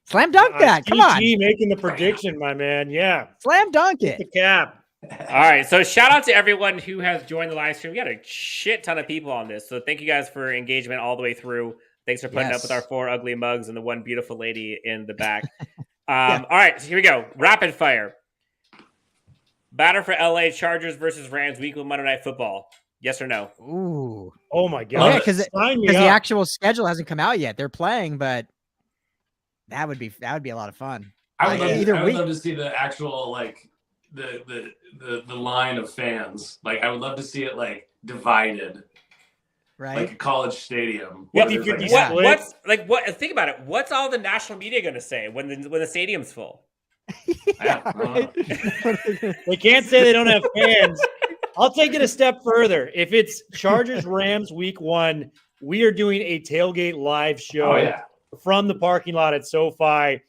Slam dunk that. Come on. Making the prediction, my man. Yeah. Slam dunk it. The cap. All right. So shout out to everyone who has joined the live stream. We got a shit ton of people on this. So thank you guys for engagement all the way through. Thanks for putting up with our 4 ugly mugs and the one beautiful lady in the back. All right. So here we go. Rapid fire. Batter for LA Chargers versus Rams week of Monday Night Football. Yes or no? Ooh. Oh my God. Yeah, because the actual schedule hasn't come out yet. They're playing, but that would be a lot of fun. I would love to see the actual the line of fans. Like I would love to see it divided. Right. Like a college stadium. Think about it. What's all the national media going to say when the stadium's full? Right. They can't say they don't have fans. I'll take it a step further. If it's Chargers Rams week 1, we are doing a tailgate live show from the parking lot at SoFi.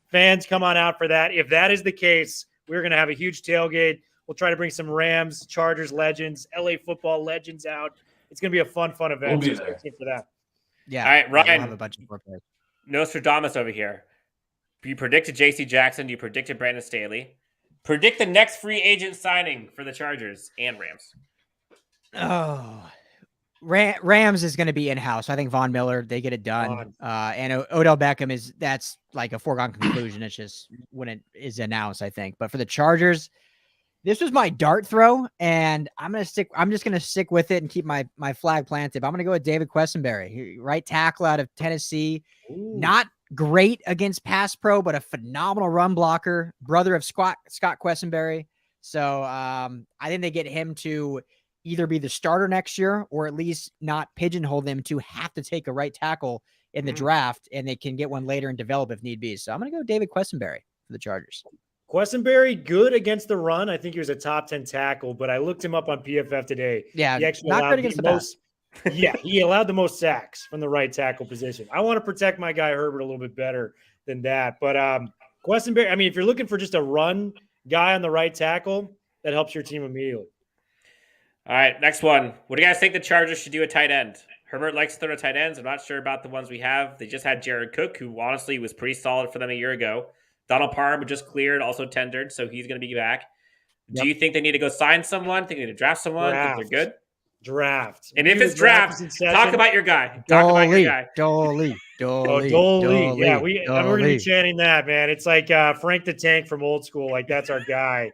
Fans, come on out for that. If that is the case, we're going to have a huge tailgate. We'll try to bring some Rams, Chargers legends, LA football legends out. It's going to be a fun event. We'll be there for that. Yeah. All right, Ryan. We'll have a bunch of more players. Nostradamus over here. You predicted J.C. Jackson. You predicted Brandon Staley. Predict the next free agent signing for the Chargers and Rams. Oh, Rams is going to be in-house. I think Von Miller, they get it done. And Odell Beckham that's like a foregone conclusion. It's just when it is announced, I think. But for the Chargers, this was my dart throw, and I'm just going to stick with it and keep my flag planted. I'm going to go with David Quessenberry, right tackle out of Tennessee. Ooh. Not great against pass pro, but a phenomenal run blocker, brother of Scott Quessenberry. So I think they get him to either be the starter next year or at least not pigeonhole them to have to take a right tackle in the draft, and they can get one later and develop if need be. So I'm going to go David Quessenberry for the Chargers. Quessenberry, good against the run. I think he was a top 10 tackle, but I looked him up on PFF today. Yeah, he actually not allowed good against the pass. Yeah, he allowed the most sacks from the right tackle position. I want to protect my guy Herbert a little bit better than that. But Questenberry, I mean, if you're looking for just a run guy on the right tackle, that helps your team immediately. All right, next one. What do you guys think the Chargers should do at tight end? Herbert likes to throw tight ends. I'm not sure about the ones we have. They just had Jared Cook, who honestly was pretty solid for them a year ago. Donald Parham just cleared, also tendered, so he's going to be back. Yep. Do you think they need to go sign someone? Think they need to draft someone? Think they're good? Draft. And if it's draft, talk about your guy. Talk about your guy. Dolly. Yeah, we're going to be chanting that, man. It's like Frank the Tank from old school. Like, that's our guy.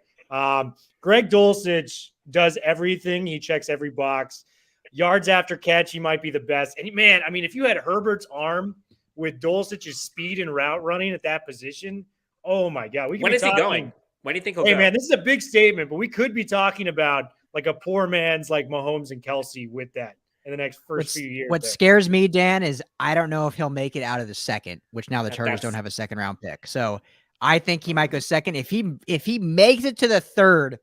Greg Dulcich does everything. He checks every box. Yards after catch, he might be the best. And, man, I mean, if you had Herbert's arm with Dulcich's speed and route running at that position, oh, my God. When is he going? When do you think he'll go? Hey, man, this is a big statement, but we could be talking about like a poor man's like Mahomes and Kelsey with that in the next few years. What scares me, Dan, is I don't know if he'll make it out of the second, which now the Chargers don't have a second round pick. So I think he might go second. If he makes it to the third,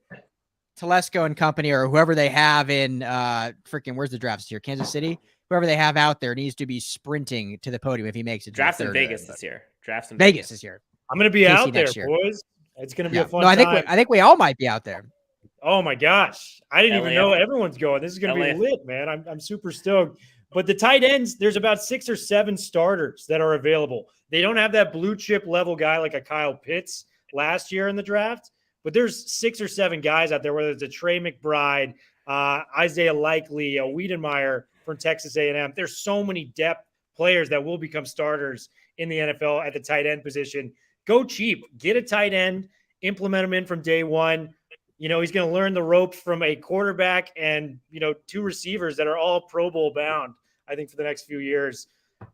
Telesco and company or whoever they have in where's the drafts here? Kansas City? Whoever they have out there needs to be sprinting to the podium if he makes it to drafts the in third. Vegas this year. Drafts in Vegas this year. I'm going to be out there, year. boys. It's going to be a fun time. I think we all might be out there. Oh my gosh. I didn't even know everyone's going. This is going to be lit, man. I'm super stoked. But the tight ends, there's about 6 or 7 starters that are available. They don't have that blue chip level guy like a Kyle Pitts last year in the draft, but there's 6 or 7 guys out there, whether it's a Trey McBride, Isaiah Likely, a Wiedenmeyer from Texas A&M. There's so many depth players that will become starters in the NFL at the tight end position. Go cheap. Get a tight end. Implement him in from day one. You know, he's going to learn the ropes from a quarterback and, 2 receivers that are all Pro Bowl bound, I think, for the next few years.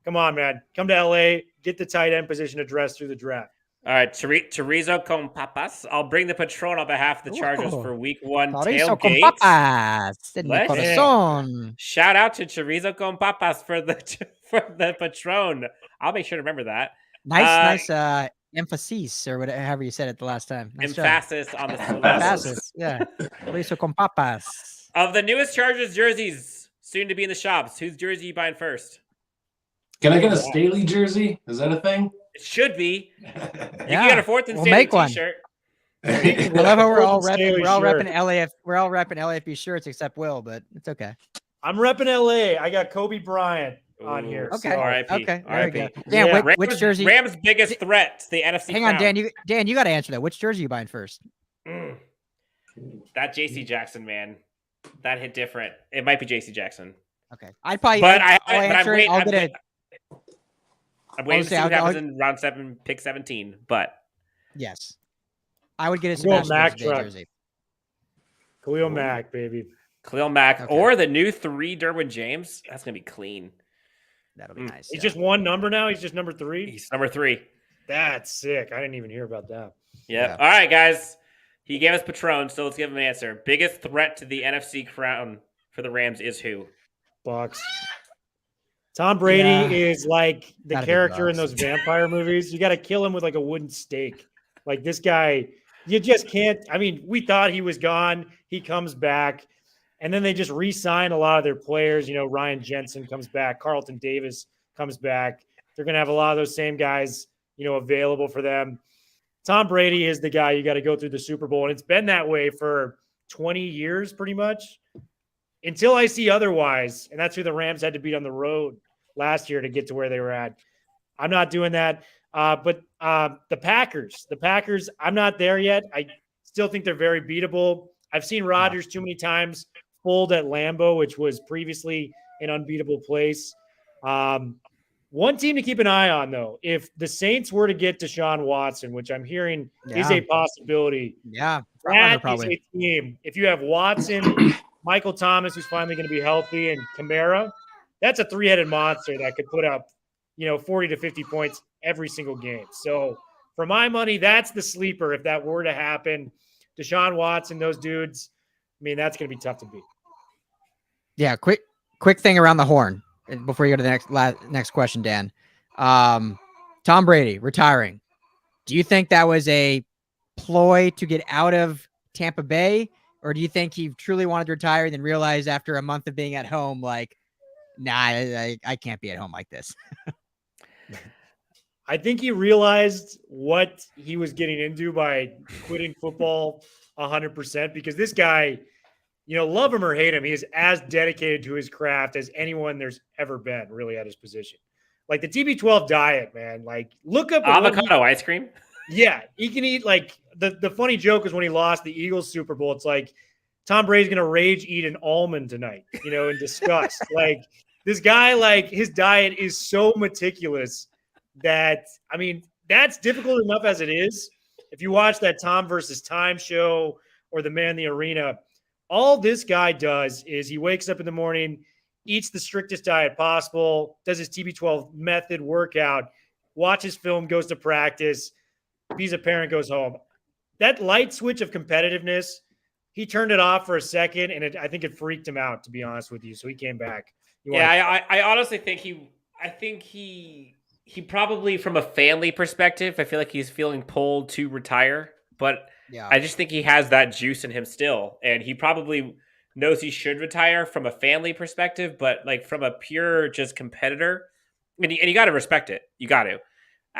Come on, man. Come to LA. Get the tight end position addressed through the draft. All right, Chorizo con papas. I'll bring the Patron on behalf of the Chargers for Week 1 tailgate. Shout out to Chorizo con papas for the Patron. I'll make sure to remember that. Nice emphasis or whatever you said it the last time. Nice emphasis job. On the emphasis. Yeah. Chorizo con papas. Of the newest Chargers jerseys soon to be in the shops, whose jersey are you buying first? Can I get a Staley jersey? Is that a thing? It should be. You can get a 4th and Staley t-shirt. We're all repping LAFB shirts except Will, but it's okay. I'm repping LA. I got Kobe Bryant on here. Okay. So. R.I.P. Okay. R.I.P. Dan, which jersey? Rams' biggest threat to the NFC. Hang on, Dan. You got to answer that. Which jersey are you buying first? That J.C. Jackson, man. That hit different. It might be J.C. Jackson. Okay. I'm waiting to see what happens in round 7, pick 17. But yes, I would get a Sebastian jersey. Khalil Mack, baby. Khalil Mack or the new 3 Derwin James. That's gonna be clean. That'll be nice. He's just one number now. He's just number 3. He's number 3. That's sick. I didn't even hear about that. Yeah. All right, guys. He gave us Patron, so let's give him an answer. Biggest threat to the NFC crown for the Rams is who? Bucks. Tom Brady is like the character in those vampire movies. You got to kill him with like a wooden stake. Like this guy, you just can't. I mean, we thought he was gone. He comes back. And then they just re-sign a lot of their players. Ryan Jensen comes back. Carlton Davis comes back. They're going to have a lot of those same guys, available for them. Tom Brady is the guy you got to go through the Super Bowl. And it's been that way for 20 years pretty much until I see otherwise. And that's who the Rams had to beat on the road last year to get to where they were at. I'm not doing that. But the Packers, I'm not there yet. I still think they're very beatable. I've seen Rodgers too many times fold at Lambeau, which was previously an unbeatable place. One team to keep an eye on, though, if the Saints were to get Deshaun Watson, which I'm hearing is a possibility. Yeah, that is a team. If you have Watson, Michael Thomas, who's finally going to be healthy, and Kamara, that's a 3-headed monster that could put up, 40 to 50 points every single game. So for my money, that's the sleeper. If that were to happen, Deshaun Watson, those dudes, that's going to be tough to beat. Yeah. Quick thing around the horn before you go to the next question, Dan. Tom Brady retiring. Do you think that was a ploy to get out of Tampa Bay, or do you think he truly wanted to retire and then realized after a month of being at home, like, nah, I can't be at home like this. I think he realized what he was getting into by quitting football 100% because this guy, love him or hate him, he is as dedicated to his craft as anyone there's ever been really at his position. Like the TB12 diet, man. Like look up avocado ice cream. Yeah, he can eat like the funny joke is when he lost the Eagles Super Bowl, it's like Tom Brady's gonna rage eat an almond tonight, in disgust. Like this guy, like his diet is so meticulous that that's difficult enough as it is. If you watch that Tom versus Time show or the Man in the Arena, all this guy does is he wakes up in the morning, eats the strictest diet possible, does his TB12 method workout, watches film, goes to practice. If he's a parent, goes home. That light switch of competitiveness, he turned it off for a second, and I think it freaked him out, to be honest with you. So he came back. I honestly think he probably, from a family perspective, I feel like he's feeling pulled to retire. But yeah, I just think he has that juice in him still, and he probably knows he should retire from a family perspective. But like from a pure just competitor, and you got to respect it. You got to.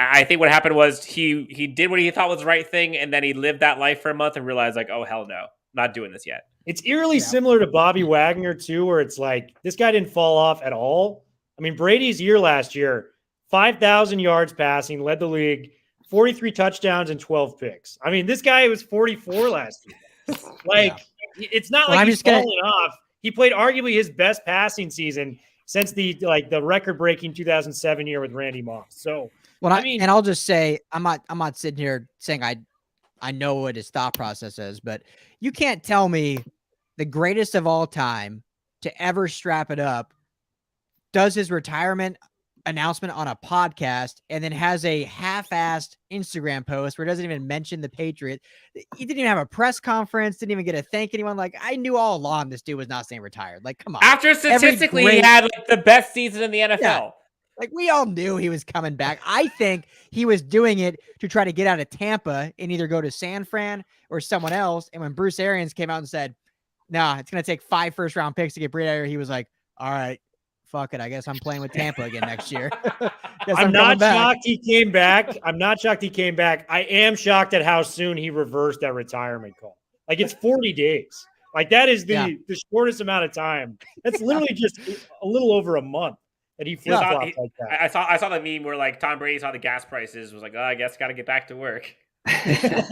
I think what happened was he did what he thought was the right thing, and then he lived that life for a month and realized like, oh hell no, not doing this yet. It's eerily similar to Bobby Wagner too, where it's like this guy didn't fall off at all. I mean, Brady's year last year, 5,000 yards passing, led the league, 43 touchdowns and 12 picks. I mean, this guy was 44 last year. It's not like he's falling off. He played arguably his best passing season since the record-breaking 2007 year with Randy Moss. So. Well, and I'll just say I'm not sitting here saying I know what his thought process is, but you can't tell me the greatest of all time to ever strap it up does his retirement announcement on a podcast and then has a half-assed Instagram post where it doesn't even mention the Patriot. He didn't even have a press conference, didn't even get to thank anyone. Like I knew all along this dude was not saying retired. Like come on. After statistically he had like the best season in the NFL. Yeah. Like we all knew he was coming back. I think he was doing it to try to get out of Tampa and either go to San Fran or someone else. And when Bruce Arians came out and said, nah, it's going to take 5 first-round picks to get Brady out here, he was like, all right, fuck it. I guess I'm playing with Tampa again next year. I'm not shocked he came back. I'm not shocked he came back. I am shocked at how soon he reversed that retirement call. Like it's 40 days. Like that is the shortest amount of time. That's literally just a little over a month. And he flip-flopped like that. I saw the meme where like Tom Brady saw the gas prices, was like, oh, I guess got to get back to work. Yeah.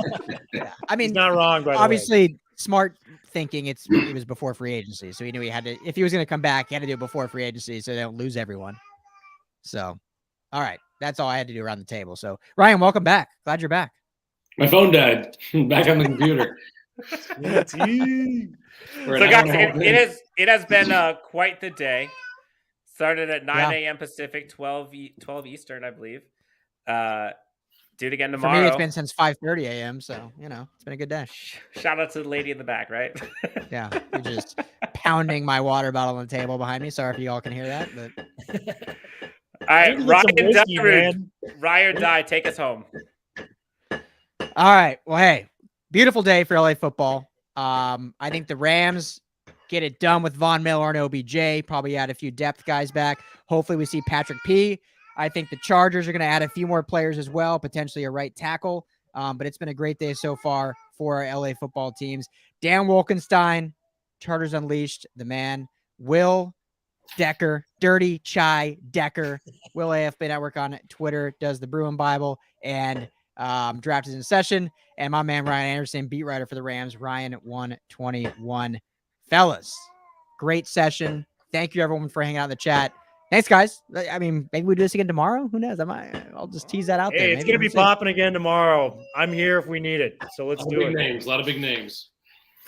I mean, he's not wrong. By obviously, the way. Smart thinking. It was before free agency, so he knew he had to. If he was going to come back, he had to do it before free agency, so they don't lose everyone. So, all right, that's all I had to do around the table. So, Ryan, welcome back. Glad you're back. My phone died. Back on the computer. So, guys, it has been quite the day. Started at 9 a.m. Pacific, 12 Eastern, I believe. Do it again tomorrow. For me, it's been since 5:30 a.m., so, it's been a good day. Shout out to the lady in the back, right? Yeah, you're just pounding my water bottle on the table behind me. Sorry if you all can hear that. But all right, Ryan die. Take us home. All right. Well, hey, beautiful day for LA football. I think the Rams get it done with Von Miller and OBJ. Probably add a few depth guys back. Hopefully we see Patrick P. I think the Chargers are going to add a few more players as well, potentially a right tackle. But it's been a great day so far for our LA football teams. Dan Wolkenstein, Chargers Unleashed, the man. Will Decker, Dirty Chai Decker. Will AFB Network on Twitter does the Bruin Bible. And draft is in session. And my man Ryan Anderson, beat writer for the Rams, Ryan 121. Fellas, great session. Thank you everyone for hanging out in the chat. Thanks, guys. I mean, maybe we do this again tomorrow. Who knows? I'll just tease that out there. It's going to be popping again tomorrow. I'm here if we need it. So let's do it. A lot of big names.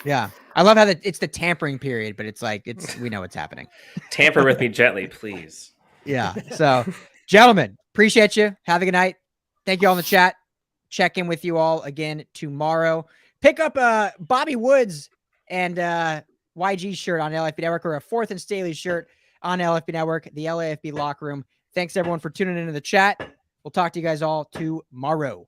Yeah. I love how it's the tampering period, but it's like, we know what's happening. Tamper with me gently, please. Yeah. So, gentlemen, appreciate you. Have a good night. Thank you all in the chat. Check in with you all again tomorrow. Pick up Bobby Woods and YG shirt on LAFB Network, or a 4th and Staley shirt on LAFB Network, the LAFB locker room. Thanks everyone for tuning into the chat. We'll talk to you guys all tomorrow.